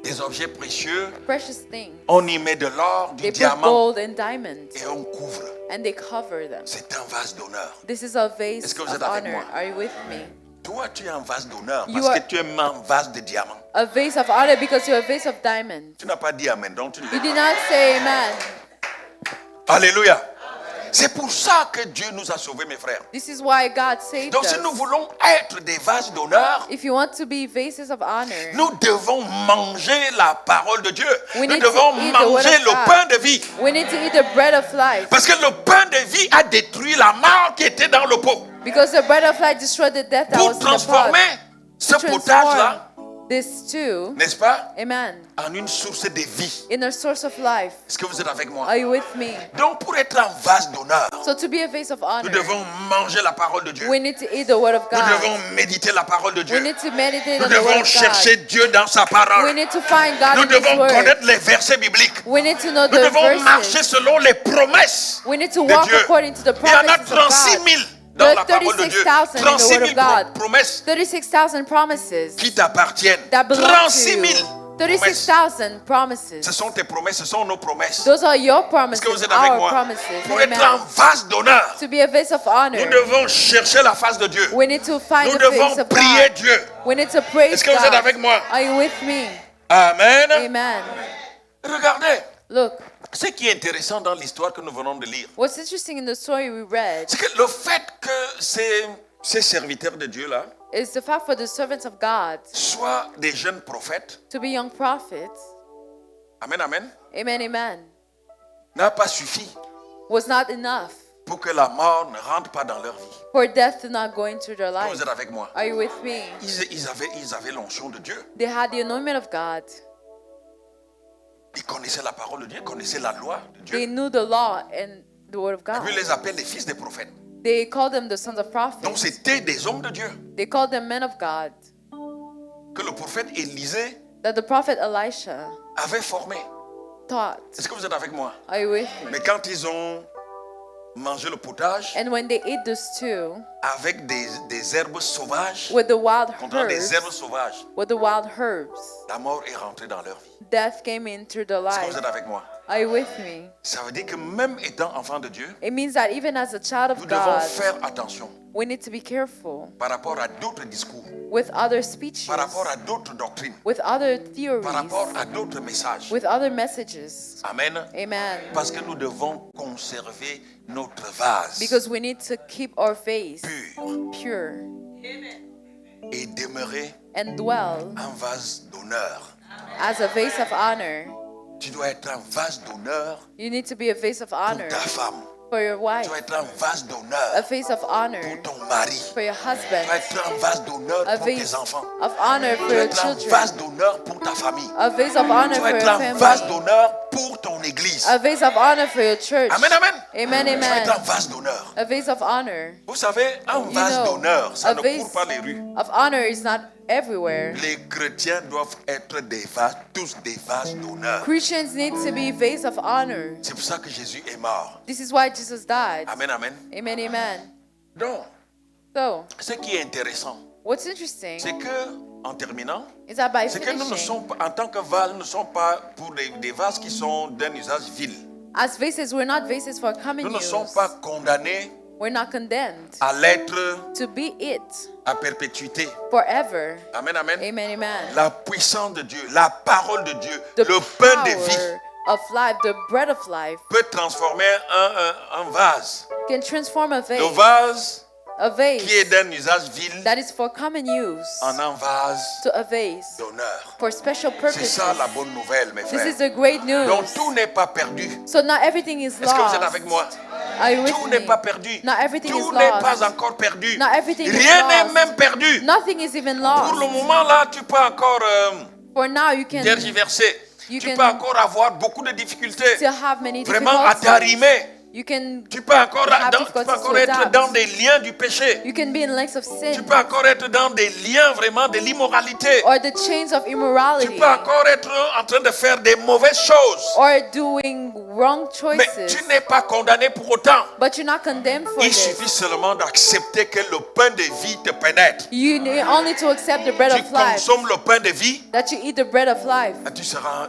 Des objets précieux. Precious things. On y met de l'or, du They put diamant gold and diamonds et on couvre. and they cover them. C'est un vase d'honneur. This is a Est-ce vase que vous of êtes avec honor. moi? Are you with me? Toi, tu es un vase d'honneur You parce are- que tu es un vase de diamant. A vase of honor because you're a vase of diamonds. Tu n'as pas dit amen, donc tu ne You l'es did pas. not say amen. Alléluia. C'est pour ça que Dieu nous a sauvés, mes frères. This is why God saved Donc, us. si nous voulons être des vases d'honneur, If you want to be vases of honor, nous devons manger la parole de Dieu. We Nous need to devons eat the word manger of le God. pain de vie. we need to eat the bread of life. Parce que le pain de vie a détruit la mort qui était dans le pot. Because the bread of life destroyed the death that Pour was in the transformer pot. ce To potage-là, this stew, n'est-ce pas, amen, en une source de vie. in a source of life. Est-ce que vous êtes avec moi? Are you with me? Donc, pour être un vase d'honneur, So to be a vase of nous honor, devons manger la parole de Dieu. we need to eat the word of Nous God. devons méditer la parole de We Dieu. need to meditate Nous on the word devons of chercher God. Dieu dans sa We parole. need to find God Nous in His devons word. connaître les versets bibliques. We need to know Nous the devons marcher verses. selon les promesses We need to de walk Dieu. according to the Il y en a promises of 36 God. 000 There dans are la parole de Dieu. 36,000 in the 36 word 000 of God. promesses 36,000 promises qui t'appartiennent. that belong 36 to 000 you. promesses. 36,000 promises. Ce sont tes promesses, ce sont nos promesses. Those are your Est-ce promises, que vous êtes avec our moi? promises. Pour être un Amen. vase d'honneur, To be a vase of honor, nous devons chercher la face de Dieu. we need to find Nous the face devons of prier God. Dieu. We need to praise Est-ce que vous êtes God. avec moi? Are you with me? Amen. Amen. Regardez, Look, ce qui est intéressant dans l'histoire que nous venons de lire, what's interesting in the story we read c'est que le fait que ces serviteurs de Dieu-là is the fact for the servants of God soient des jeunes prophètes, to be young prophets, amen, amen, amen, amen, n'a pas suffi was not enough pour que la mort ne rentre pas dans leur vie. for death to not go into their Quand life. vous êtes avec moi, Are you with me? ils avaient l'onction de Dieu. They had the anointment of God. Ils connaissaient la parole de Dieu, ils connaissaient la loi de They Dieu. knew the law and the word of Et God. puis ils les appellent les fils des prophètes. They called them the sons of Donc prophets. c'était des hommes de Dieu They called them men of God. que le prophète Élisée That the prophet Elisha avait formés. taught. Est-ce que vous êtes avec moi? Are you with me? Mais quand ils ont mangé le potage And when they ate the stew avec des herbes sauvages, with the wild contre des herbs, herbes sauvages, with the wild herbs, la mort est rentrée dans leur vie. death came into their Est-ce que life. vous êtes avec moi? Are you with me? Ça veut dire que même étant enfant de Dieu, It means that even as a child nous of devons God, faire attention we need to be careful par rapport à d'autres discours, with other speeches, par rapport à d'autres doctrines, with other theories, par rapport à d'autres messages. with other messages. Amen. Amen. Parce que nous devons conserver notre vase Because we need to keep our faith pur pure et demeurer and dwell un vase d'honneur. as a vase of honor. Tu dois être un vase d'honneur You need to be a vase of pour honor ta femme. for your Tu wife, dois être un vase a d'honneur vase of honor pour ton mari. for your Tu husband, dois être un vase d'honneur a pour tes vase enfants. of honor Tu for dois your être un children, vase d'honneur pour ta famille. a vase of honor Tu for dois être your un vase family, d'honneur pour ton église. a vase of honor for your church. Amen, amen. Amen, Tu dois être un amen. vase d'honneur. A vase of honor. Vous savez, un You vase know, d'honneur, ça a ne vase court pas les rues. of honor is not everywhere. Les chrétiens doivent être des vases, tous des vases d'honneur. Christians need to be vase of honor. C'est pour ça que Jésus est mort. This is why Jesus died. Amen, amen. Amen, amen. Donc, So, ce qui est intéressant, what's interesting c'est que, en terminant, is that by c'est que nous ne finishing, sommes pas, en tant que vases, nous ne sommes pas pour des vases qui sont d'un usage vil. as vases, we're not vases for common Nous ne use. sommes pas condamnés We're not condemned à l'être to be it à perpétuité. forever. Amen, amen. Amen, amen. La puissance de Dieu, la parole de Dieu, The le pain de vie power of life, the bread of life, peut transformer un vase. can transform a Le vase vase qui est d'un usage vil that is for common use en un vase to a vase d'honneur. for special C'est purposes. ça la bonne nouvelle, mes This frères. is the great Donc news. tout n'est pas perdu. So not everything is Est-ce que vous êtes lost. avec moi? Are you with Tout me? n'est pas perdu. Not everything Tout is n'est lost. pas encore perdu. Not everything is Rien n'est lost. même perdu. Nothing is even Pour le lost. moment là, tu peux encore For now, you can tergiverser. you Tu can peux encore avoir beaucoup de difficultés. still have many Vraiment à difficulties. t'arrimer. You can Tu peux encore have tu difficulties peux encore to être adapt. dans des liens du péché. You can be in lengths of Tu sin peux encore être dans des liens vraiment de l'immoralité. or the chains of Tu immorality peux encore être en train de faire des mauvaises choses. or doing wrong Mais choices. tu n'es pas condamné pour autant. But you're not condemned for Il this. suffit seulement d'accepter que le pain de vie te pénètre. You need only to accept the bread Tu of life, consommes le pain de vie, that you eat the bread of life. et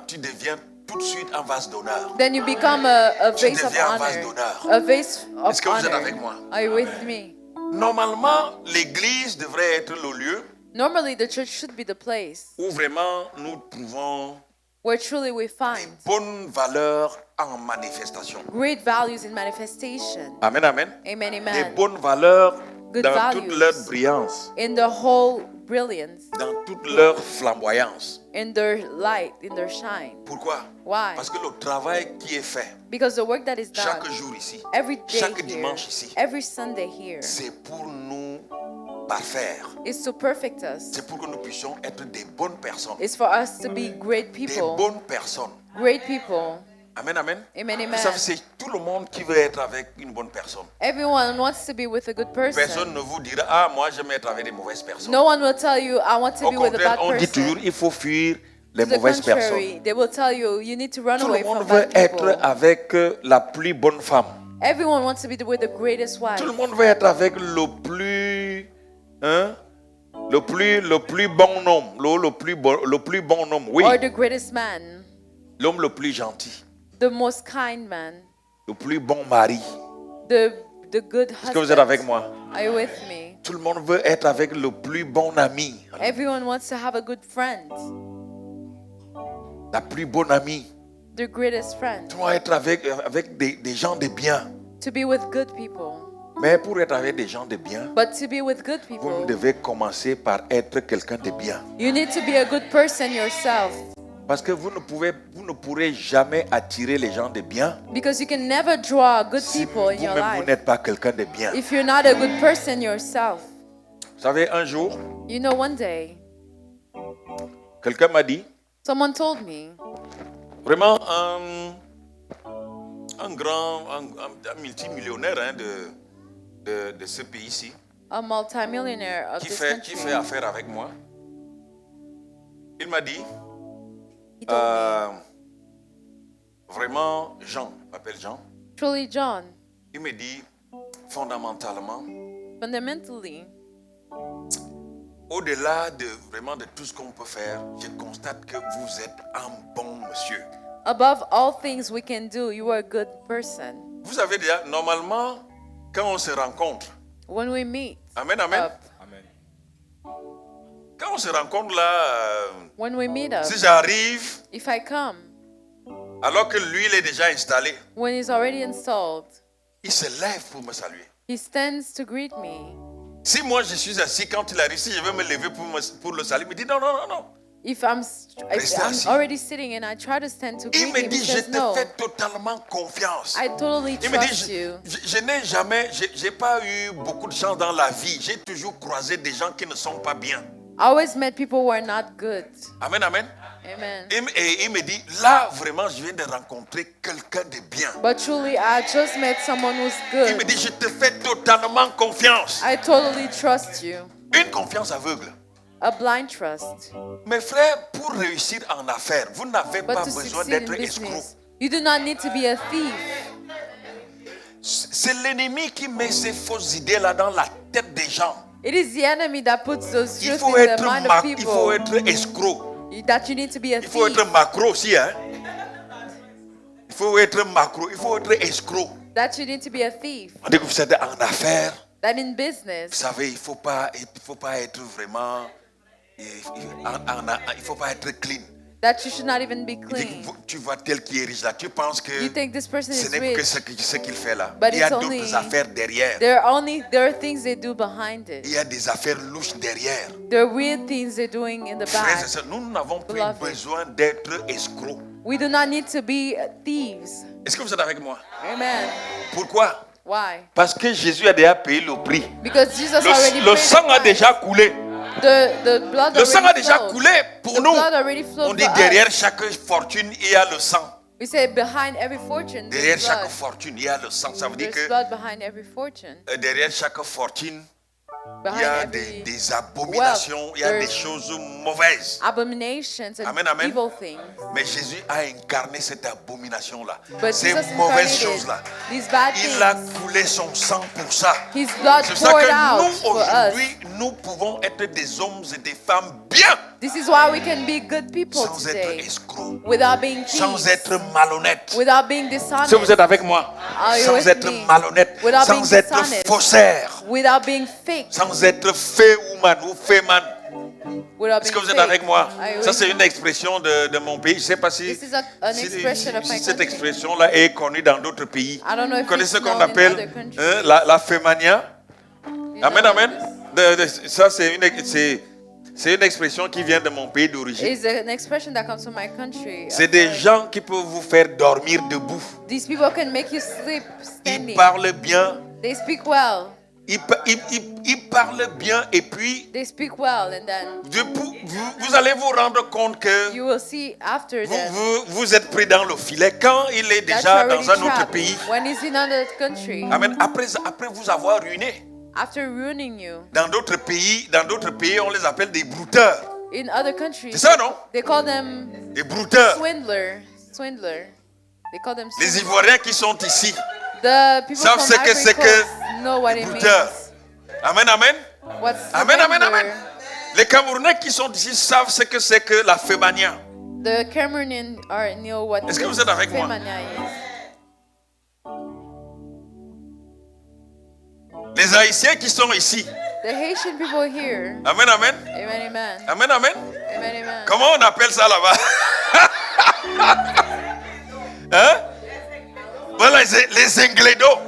tu deviens tout de suite un vase d'honneur. Then you become a Tu vase of deviens un vase honor. d'honneur. A vase of Est-ce que vous êtes avec honor. moi? Are you with me? Normalement, l'église devrait être le lieu Normally, the church should be the place où vraiment nous trouvons where truly we find bonnes valeurs en manifestation. great values in manifestation. Amen, amen. Amen, Des amen. bonnes valeurs Good dans toute values. leur brillance, In the whole brilliance, dans toute leur flamboyance. in their light, in their shine. Pourquoi? Why? Parce que le travail qui est fait Because the work that is done chaque jour ici, every day chaque here, dimanche ici, every Sunday here, c'est pour nous parfaire. is to perfect us. C'est pour que nous puissions être des bonnes personnes. It's for us to be great Des people. bonnes personnes. Great people. Amen, amen. Amen, Vous savez, amen. c'est tout le monde qui veut être avec une bonne personne. Everyone wants to be with a good Personne person. ne vous dira, ah, moi j'aime être avec des mauvaises personnes. No one will tell you, I want to Au be with a contraire, bad on dit toujours, person. il faut fuir les To the mauvaises personnes. contrary, they will tell you, you need to run Tout le away monde from veut bad être people. avec la plus bonne femme. Everyone wants to be with the greatest wife. Tout le monde veut être avec le plus, le plus bon homme, le plus bon homme, oui, Or the greatest man, l'homme le plus gentil, the most kind man, le plus bon mari. the good Est-ce que vous êtes husband. avec moi? Are you with me? Tout le monde veut être avec le plus bon ami, Everyone wants to have a good friend, la plus bonne amie. the greatest friend, Tu dois être avec des gens de bien. to be with good people. Mais pour être avec des gens de bien, But to be with good vous people, devez commencer par être quelqu'un de bien. you need to be a good person yourself. Parce que vous ne pourrez jamais attirer les gens de bien Because you can never draw good si people in your vous-même vous life n'êtes pas quelqu'un de bien. if you're not a good person yourself. Vous savez, un jour, You know, one day, quelqu'un m'a dit, someone told me, vraiment un multimillionnaire de ce pays-ci, a multimillionaire of qui this fait country, affaire avec moi, il m'a dit, he told me, vraiment, Jean, il m'appelle Jean, truly, John, il me dit, fondamentalement, fundamentally, au-delà de vraiment de tout ce qu'on peut faire, je constate que vous êtes un bon monsieur. above all things we can do, you are a good person. Vous savez déjà, normalement, quand on se rencontre, When we meet amen, amen, up, Amen. quand on se rencontre là, when we meet up, si j'arrive, if I come, alors que lui, il est déjà installé, when he's already installed, il se lève pour me saluer. he stands to greet me. Si moi je suis assis, quand il arrive, si je vais me lever pour le saluer, il me dit non, non, non, non. If I'm Restez assis. already sitting and I try to stand to Il greet me him, dit, he je says te no. fais totalement confiance. I totally Il me dit, trust you. je n'ai jamais, j'ai pas eu beaucoup de chance dans la vie. J'ai toujours croisé des gens qui ne sont pas bien. I always met people who are not good. Amen, amen. Amen. Et il me dit, là, vraiment, je viens de rencontrer quelqu'un de bien. But truly, I just met someone who's Il me good. dit, je te fais totalement confiance. I totally trust you. Une confiance aveugle. A blind trust. Mes frères, pour réussir en affaires, vous n'avez But pas to besoin succeed in d'être escroc. business, you do not need to be a thief. C'est l'ennemi qui met ces fausses idées là dans la tête des gens. It is the enemy that puts those Il truths faut in être, the mind of il faut people. être escroc. That you need to be a Il faut thief. être macro aussi, hein. Il faut être macro, il faut être escroc. That you need to be a thief. On dit que vous êtes en affaires. That in Vous business, savez, il faut pas être vraiment, il faut pas être clean. that you should not even be Il dit clean. que tu vois tel qui est riche là, tu penses que You think this person ce is n'est que rich, ce qu'il fait là. but Il y a it's d'autres only- affaires derrière. there are things they do behind Il it. y a des affaires louches derrière. There are weird things they're doing in the Frères et back. sœurs, nous n'avons plus Beloved. besoin d'être escrocs. We do not need to be thieves. Est-ce que vous êtes avec moi? Amen. Pourquoi? Why? Parce que Jésus a déjà payé le prix. Because Jesus already Le paid sang the a price. déjà coulé. The blood Le sang a already déjà flowed. coulé pour The nous. blood already flowed On dit for derrière us. chaque fortune, il y a le sang. We say behind every fortune, Derrière there's chaque blood. fortune, il y a le sang. Ça veut dire There's que blood behind every fortune. derrière chaque fortune, il y Behind a every des abominations, il y a des there's- choses mauvaises. abominations and Amen, amen. evil things. Mais Jésus a incarné cette abomination-là, But ces Jesus mauvaises incarnated choses-là. these bad Il a things. coulé son sang pour ça. His blood C'est pour ça poured que out nous, for us. aujourd'hui, nous pouvons être des hommes et des femmes bien, This is why we can be good people sans être today, escrocs, without being sans thieves, être malhonnêtes. without being dishonest, Si vous êtes avec moi, Are you sans with être me? malhonnête, Without sans being être dishonest. faussaire, without being fake, sans être fait woman ou fait man. without Est-ce being que vous êtes fake. avec moi? Are you Ça, with c'est me? une expression de mon pays. Je ne sais pas si, This is an expression of my cette country. expression-là est connue dans d'autres pays. I don't know if Vous connaissez ce it's qu'on known in appelle other countries. la fémania? You Amen, know amen. this? Ça, c'est une expression qui vient de mon pays d'origine. It's an expression that comes from my country. C'est des gens qui peuvent vous faire dormir debout. These people can make you sleep Ils standing. parlent bien. They speak well. Ils parlent bien et puis They speak well, and then vous allez vous rendre compte que you will see after that vous êtes pris dans le filet quand il est that déjà you're already dans un autre trapped. pays. When he's in another country, Amen. Après vous avoir ruiné. after ruining you, Dans d'autres pays, on les appelle des brouteurs. in other countries, C'est ça, non? they call them Des brouteurs. swindler. They call them Les swindler. Ivoiriens qui sont ici, The people savent from ce que Ivory c'est que Coast know what it brouteurs. means. Amen, amen. What's Amen, amen, swindler? amen. Les Camerounais qui sont ici savent ce que c'est que la fémania. The Cameroonians know what Est-ce que vous êtes avec moi? Femania is. Les Haïtiens qui sont ici. The Haitian people here. Amen, amen. Amen, amen. Amen, amen. Amen, amen. Comment on appelle ça là-bas? Hein? Voilà, les inglédos.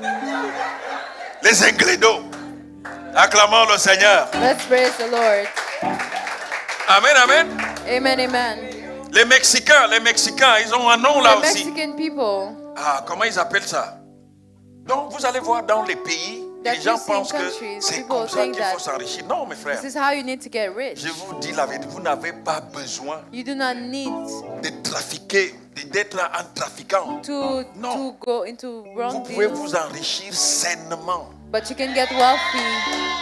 Les inglédos. Acclamons le Seigneur. Let's praise the Lord. Amen, amen. Amen, amen. Les Mexicains, ils ont un nom là The aussi. Mexican people, Ah, comment ils appellent ça? Donc, vous allez voir dans les pays, That les gens you see in pensent que countries, c'est people comme ça think qu'il faut that s'enrichir. Non, mes frères. this is how you need to get rich. Je vous dis la vérité, vous n'avez pas besoin You do not need de trafiquer, d'être un trafiquant. to Non. go into Vous wrong pouvez deals, vous enrichir sainement. but you can get wealthy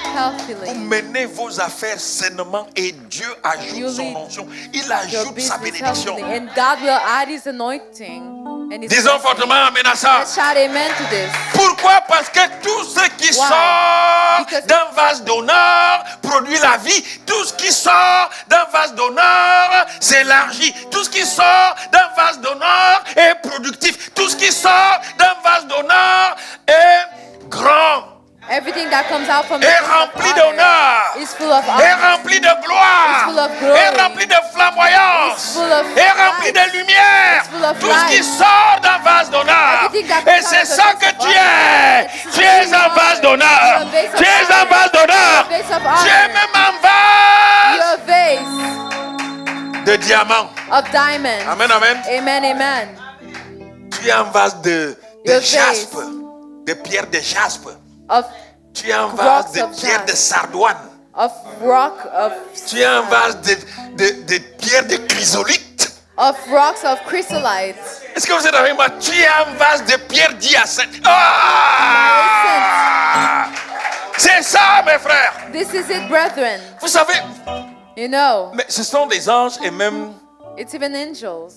Vous healthily. menez vos affaires sainement et Dieu ajoute You son lead onction. Il Your ajoute sa business bénédiction. healthily, and God will add His anointing. And His Disons blessing. fortement amen à ça. Let's shout amen to this. Pourquoi? Parce que tout ce qui Why? sort Because- d'un vase d'honneur produit la vie. Tout ce qui sort d'un vase d'honneur s'élargit. Tout ce qui sort d'un vase d'honneur est productif. Tout ce qui sort d'un vase d'honneur est grand, Everything that comes out from the est place of rempli honor d'honneur, is full of est honor. rempli de gloire, It's full of glory. est rempli de flamboyance, It's full of est rempli light. de lumière. It's full of Tout ce qui light. sort d'un vase d'honneur. Everything that Et comes c'est out of ça the que vase tu of es. honor. Tu es un vase d'honneur. You're a vase of Tu es un honor. vase d'honneur. You're a vase of Tu es honor. même un vase You're a vase de diamants. of diamonds. Amen, amen. Amen, amen. Tu es un vase de Your jaspe, vase. de pierre de jaspe. Of Tu es un Rocks vase de of pierre de jaspe. sardoine. of rock Tu es un vase de pierre de chrysolite. of rocks of chrysolites. Est-ce que vous êtes avec moi? Tu es un vase de pierre d'hyacinthe. Ah! C'est ça, mes frères. This is it, brethren. Vous savez, You know, mais ce sont des anges et même it's even angels.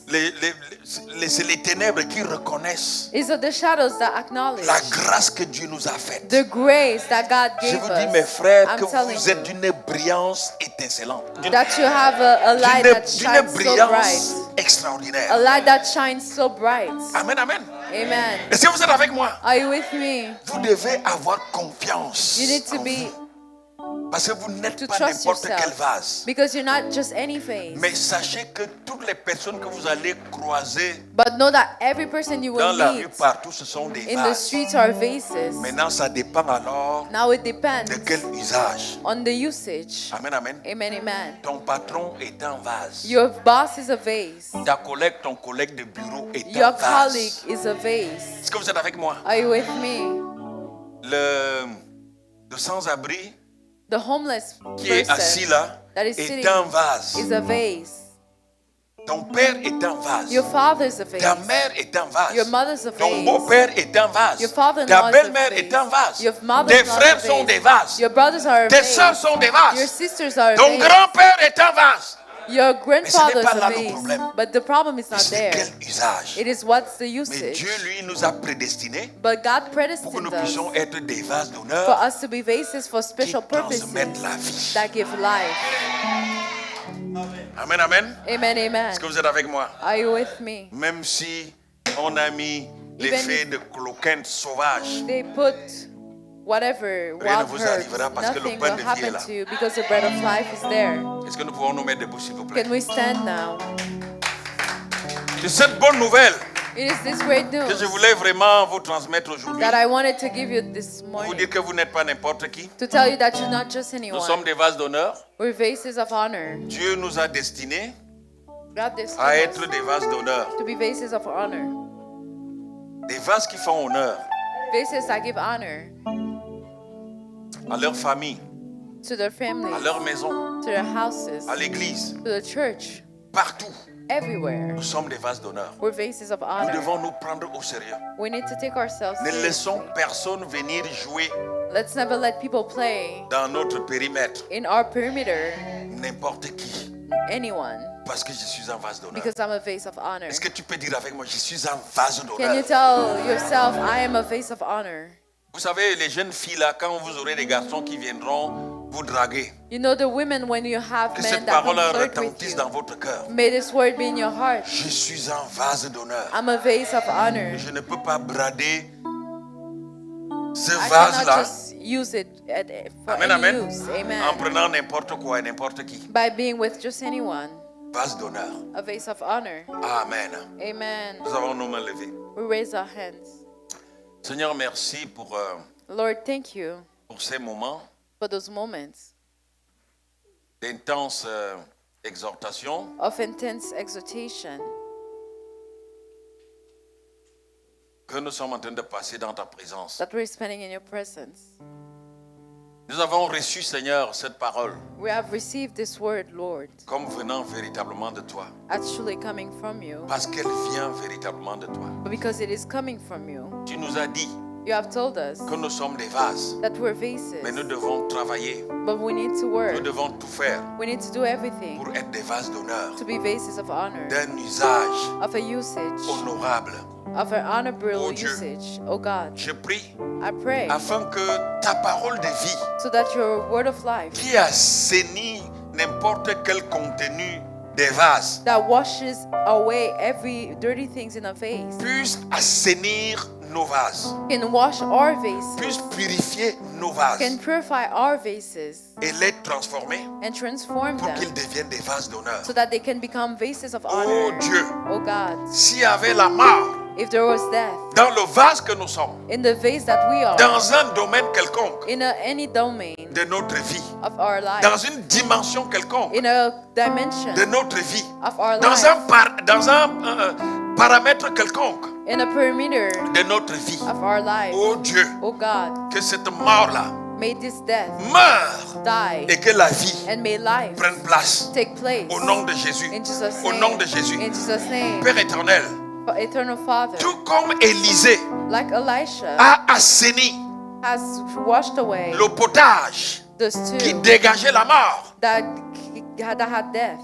c'est les ténèbres qui reconnaissent It's of the shadows that acknowledge la grâce que Dieu nous a faite. the grace that God Je gave vous dis, us. mes frères, I'm que telling vous êtes you, d'une brillance étincelante. That you have a light that D'une shines so brillance bright. extraordinaire. A light that shines so bright. Amen, amen. Amen. Est-ce que vous êtes avec moi? Are you with me? Vous devez avoir confiance. You need to en be, vous. Parce que vous n'êtes to pas trust n'importe quel yourself. vase. Because you're not just any vase. Mais sachez que toutes les personnes que vous allez croiser But know that every person you dans will la rue meet partout, ce sont des in the vases. streets are vases. Maintenant, ça dépend alors Now it depends de quel usage. on the usage. Amen, amen. Amen, amen. Ton patron est un vase. Your boss is a vase. Ta collègue, ton collègue de bureau est un Your vase. colleague is a vase. Est-ce que vous êtes avec moi? Are you with me? Le sans-abri The homeless qui est assis person là that is est sitting un vase. is a vase. Ton père est un vase. Your father is a Ta vase. mère est un vase. Your mother's a Ton vase. beau-père est un vase. Your father-in-law Ta is a belle-mère est un vase. vase. Your mother-in-law Tes is a frères vase. sont des vases. Your brothers are a Tes sœurs vase. sont des Your vases. sisters are a Ton vase. grand-père est un vase. Your grandfather is pas a là le vase. problème. But the problem is not C'est there. quel usage? It is what's the Mais usage. Dieu, lui, nous a prédestinés But God pour que nous predestined us puissions être des vases for d'honneur us to be vases for qui special purposes transmettent la vie. that give life. Amen, amen. Amen, amen. Est-ce que vous êtes avec moi? Are you with me? Même si on a mis Even l'effet de cloquinte sauvage, They put whatever Rien ne wild vous herbs, arrivera parce que le nothing pain will de vie est happen là. to you because the bread of life is there. est-ce que nous pouvons nous mettre debout, s'il vous plaît? Can we stand now? C'est cette bonne nouvelle It is this great que je news voulais vraiment vous transmettre aujourd'hui. that I wanted to give you this Pour vous morning dire que vous n'êtes pas n'importe qui. to tell you that you're not just Nous sommes anyone. des vases d'honneur. We're vases of honor. Dieu nous a destinés God à destined être us des vases d'honneur. to be vases of honor. Des vases qui font honneur Vases that give honor à leur famille, to their à families, leur maison, to their houses, à l'église, to the church, partout. everywhere. Nous sommes des vases d'honneur. We're vases of Nous honor. devons nous prendre au sérieux. We need to take ourselves Ne seriously. laissons personne venir jouer Let's never let people play dans notre périmètre, in our perimeter n'importe qui, anyone parce que je suis un vase d'honneur. because I'm a vase of honor. Est-ce que tu peux dire avec moi, je suis un vase Can you d'honneur? tell yourself, I am a vase of honor? Vous savez, les jeunes filles là, quand vous aurez des garçons qui viendront vous draguer, You know the women when you have que men cette that come parole flirt with retentisse you. dans votre cœur. May this word be in your heart. Je suis un vase d'honneur. I'm a vase of honor. Je ne peux pas brader ce I cannot vase-là just use it for Amen, any amen. use. en Amen. prenant n'importe quoi et n'importe qui. By being with just anyone. Vase d'honneur. A vase of honor. Amen. Amen. Nous avons nos mains levées. We raise our hands. Seigneur, merci pour Lord, thank you ces moments for those moments d'intense exhortation. of intense exhortation Que nous sommes en train de passer dans ta présence. that we're spending in your presence. Nous avons reçu, Seigneur, cette parole We have received this word, Lord, comme venant véritablement de toi. actually coming from you, Parce qu'elle vient véritablement de toi. but because it is coming from you. Tu nous as dit You have told us que nous sommes des vases, that we're mais nous vases, devons travailler. but we need to Nous work. devons tout faire We need to do everything pour être des vases d'honneur, to be vases of honor, d'un usage of a usage, honorable. of an honorable Oh Dieu. usage. Oh God, Je prie I pray afin que ta parole de vie, so that your word of life qui assainit n'importe quel contenu des vases, that washes away every dirty things in a vase puisse assainir nos vases, can wash our vases, puisse purifier nos can vases purify our vases et les transformer and transform pour them qu'ils deviennent des vases d'honneur. so that they can become vases of Oh honor. Dieu, Oh God, s'il y avait la mort if there was death dans le vase que nous sommes, in the vase that we are, dans un domaine quelconque in any domain de notre vie, of our life, dans une dimension quelconque in a dimension de notre vie, of our dans life, un paramètre quelconque in a perimeter de notre vie. of our life. Oh Dieu, Oh God, que cette mort-là may this death meure die et que la vie and may life prenne place take place au nom de Jésus. in Jesus' Au name. nom de Jésus. In Jesus' name. Père éternel, Eternal Father, tout comme Élisée like Elisha a assaini has washed away le potage the qui stew dégageait la mort that had death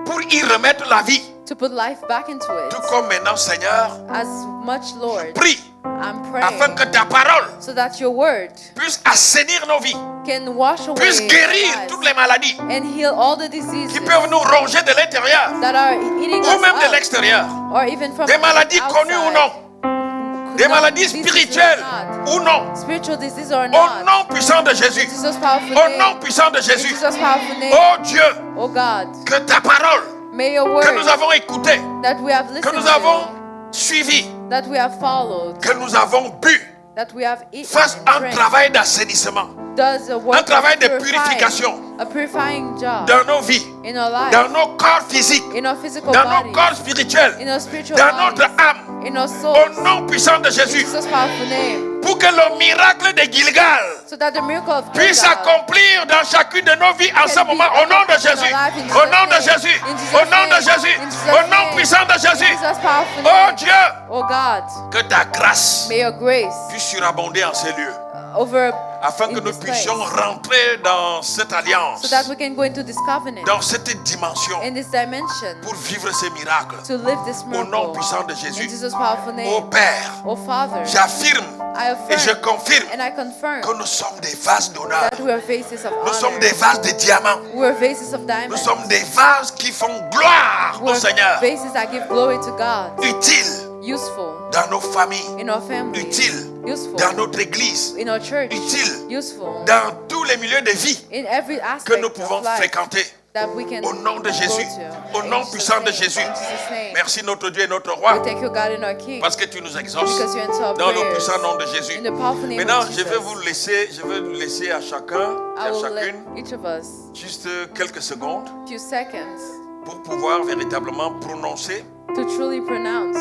pour y remettre la vie. to put life back into it. Tout comme maintenant, Seigneur, As much, Lord, prie I'm afin praying que ta parole so that your word puisse assainir nos vies, can wash away puisse our guérir lives toutes les maladies and heal all the diseases qui peuvent nous ronger de l'intérieur that are eating ou us même de up, l'extérieur. or even from Des maladies outside. connues ou non, des maladies Diseases or spirituelles not. ou non, Spiritual disease or au not. nom puissant de Jésus, In Jesus' powerful au name. nom puissant de In Jésus. Jesus' powerful name. Oh Dieu, Oh God, que ta parole may your que nous word avons écoutée, that we have que listened nous avons to, suivie, that we have followed, que nous avons bu, that we have eaten fasse and un drank, travail d'assainissement does a work un travail of de purifying, purification a purifying job dans nos vies, in our life, dans nos corps physiques, in our physical dans nos bodies, corps spirituels, in our spiritual dans bodies, notre âme, in our au souls, nom puissant de in Jésus, Jesus' powerful name, pour que le miracle de Gilgal so that the miracle of puisse Gilgal s'accomplir dans chacune de nos vies en ce moment, au nom de Jésus, au nom de Jésus, au nom de Jésus, au nom puissant de in Jésus. Jesus' powerful Oh name. Dieu, Oh God, que ta grâce may your grace puisse surabonder en ces lieux, over afin que in nous this place, puissions rentrer dans cette alliance, so that we can go into this covenant, dans cette dimension, in this dimension, pour vivre ces miracles. to live this Au nom miracle puissant de in Jésus. Jesus' powerful Ô name. Père, Oh Father, j'affirme I et je affirm confirme and I confirm que nous sommes des vases d'honneur. that we are vases of Nous sommes honor. des vases de diamants. We are vases of Nous diamonds. sommes des vases qui font gloire We au are Seigneur. vases that give glory to God. Utiles Useful dans nos familles, in our families. utiles Useful dans notre église, in our church. utiles Useful dans tous les milieux de vie in every que aspect nous of pouvons life fréquenter. that we can Au nom de go Jésus, to. au In nom Jesus' puissant de name, Jésus. in Jesus' name. Merci notre Dieu et notre We roi, thank you, God, and our King, parce que tu nous exauces because you answer our dans le prayers. puissant nom de Jésus. In the powerful name Maintenant, of je Jesus, vais laisser à chacun et I à will let chacune each of us juste quelques secondes few seconds pour pouvoir véritablement prononcer, to truly pronounce,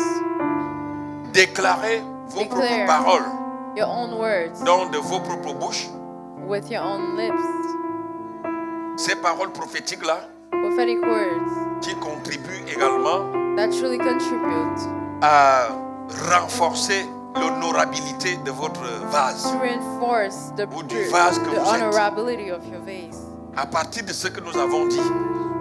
déclarer vos Declare. propres paroles your own words dans de vos propres bouches. with your own lips. Ces paroles prophétiques-là Prophetic words qui contribuent également that truly contribute à renforcer l'honorabilité de votre vase. to reinforce the, Ou du vase que the vous êtes. honorability of your vase. À partir de ce que nous avons dit,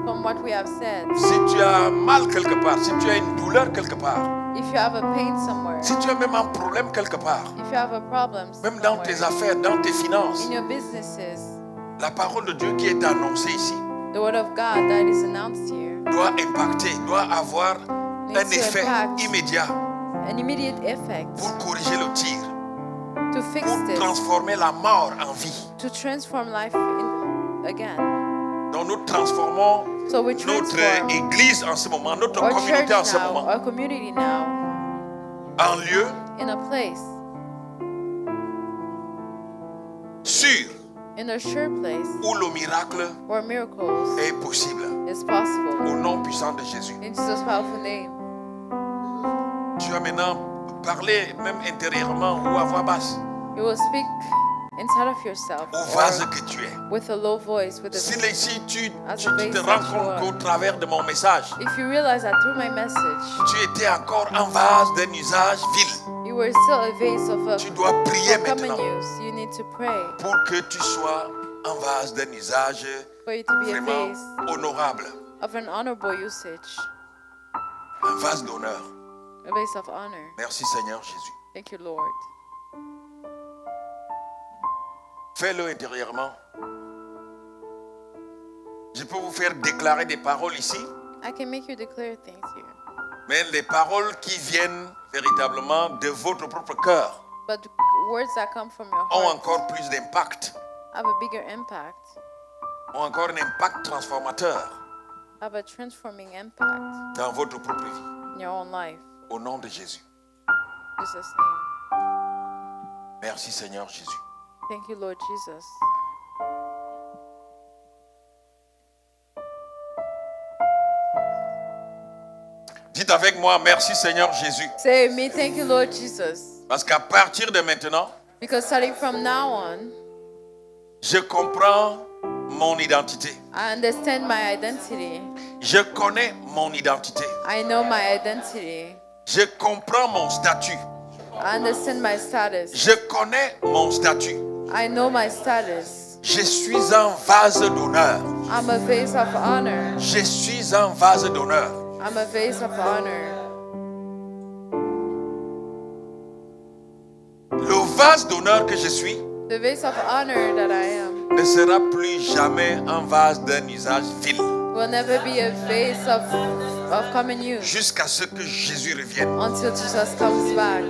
From what we have said, si tu as mal quelque part, si tu as une douleur quelque part, if you have a pain somewhere, si tu as même un problème quelque part, if you have a problem même dans tes somewhere, affaires, dans tes finances, in your businesses, la parole de Dieu qui est annoncée ici the word of God that is announced here doit impacter, doit avoir needs un to effet impact immédiat an immediate effect pour corriger le tir, to fix pour this, transformer la mort en vie. to transform life again. Donc nous transformons So we notre transform église en ce moment, notre our church communauté en ce now, moment, our community now, en lieu in a place, sûr in a sure place où le miracle where miracles est possible. is possible. Au nom puissant de Jésus. In Jesus' powerful name. Tu vas maintenant parler même intérieurement ou à voix basse You will speak inside of yourself au vase or que tu es. with a low voice, with Si, a, si tu As te a vase rends that you compte are. qu'au travers de mon message, if you realize that through my message, tu étais encore un vase d'un usage vil, you were still a vase of a tu dois prier common maintenant use, you need to pray pour que tu sois un vase d'un usage for you to be a vraiment vase honorable, of an honorable usage, un vase d'honneur. a vase of honor. Merci Seigneur Jésus. Thank you, Lord. Fais-le intérieurement. Je peux vous faire déclarer des paroles ici, I can make you declare things here, mais les paroles qui viennent véritablement de votre propre cœur but the words that come from your ont heart encore plus d'impact, have a bigger impact, ont encore un impact transformateur have a transforming impact dans votre propre vie. in your own life. Au nom de Jésus. In Jesus' name. Merci Seigneur Jésus. Thank you, Lord Jesus. Dites avec moi, merci Seigneur Jésus. Say me, thank you, Lord Jesus. Parce qu'à partir de maintenant, Because starting from now on, je comprends mon identité. I understand my identity. Je connais mon identité. I know my identity. Je comprends mon statut. I understand my status. Je connais mon statut. I know my status. Je suis un vase d'honneur. I'm a vase of honor. Je suis un vase d'honneur. I'm a vase of honor. Le vase d'honneur que je suis The vase of honor that I am ne sera plus jamais un vase d'un usage vil. Will never be a vase of common use Jusqu'à ce que Jésus revienne. until Jesus comes back.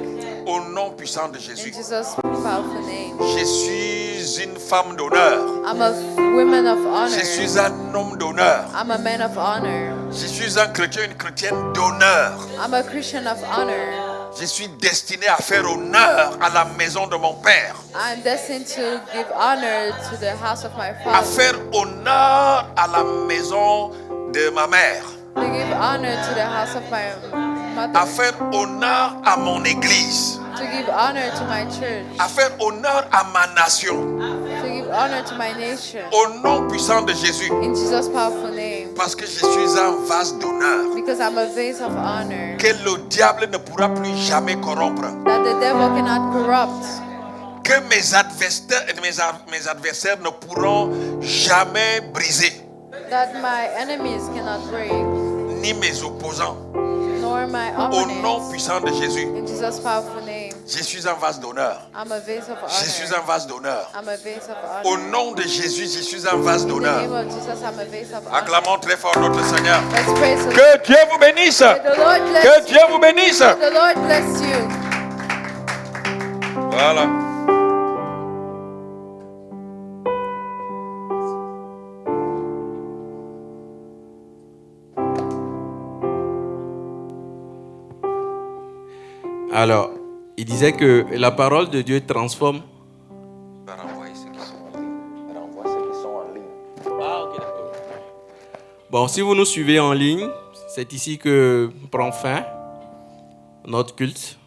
Au nom puissant de In Jésus. Jesus' powerful name. Je suis une femme d'honneur. I'm a woman of honor. Je suis un homme d'honneur. I'm a man of honor. Je suis un chrétien, une chrétienne d'honneur. I'm a Christian of honor. Je suis destiné à faire honneur à la maison de mon Père. I'm destined to give honor to the house of my À father. faire honneur à la maison de ma mère. To give honor to the house of my À mother. faire honneur à mon église. To give honor to my church. À faire honneur à ma nation. To give honor to my nation. Au nom puissant de Jésus. In Jesus' powerful name. Parce que je suis un vase d'honneur. Because I'm a vase of honor. Que le diable ne pourra plus jamais corrompre. That the devil cannot corrupt. Que mes adversaires ne pourront jamais briser. That my enemies cannot break. Ni mes opposants. Nor my Au nom opponents. puissant de Jésus. In Jesus' powerful name. Je suis un vase d'honneur. I'm a vase of Je suis honor. un vase d'honneur. I'm a vase of Au honor. nom de Jésus, je suis un vase In the d'honneur. name of Jesus, I'm a vase of honor. Acclamons très fort notre Seigneur. Let's praise the Lord. Que Dieu vous bénisse. May the Lord Que bless Dieu vous bénisse. you. The Lord bless you. Voilà. Alors, il disait que la parole de Dieu transforme. Bon, si vous nous suivez en ligne, c'est ici que prend fin notre culte.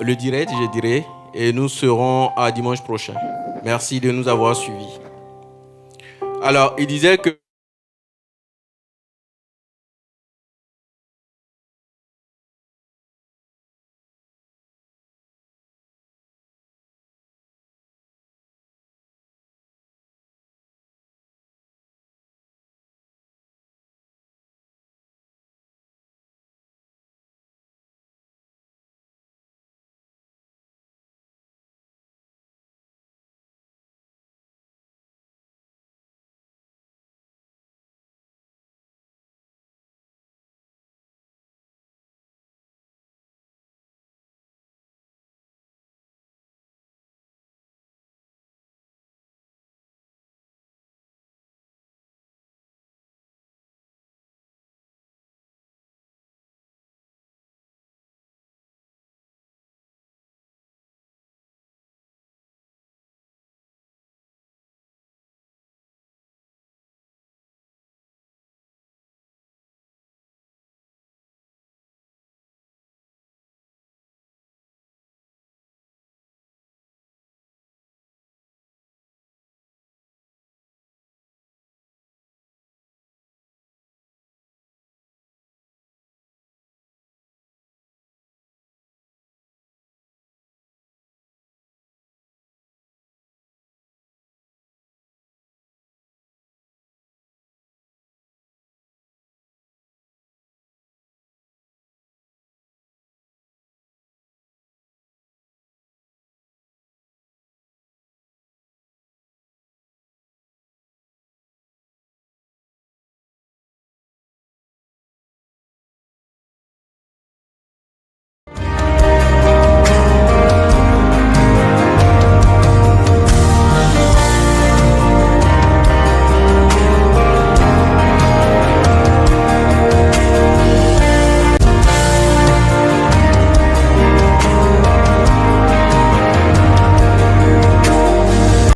Le direct, je dirais. Et nous serons à dimanche prochain. Merci de nous avoir suivis. Alors, il disait que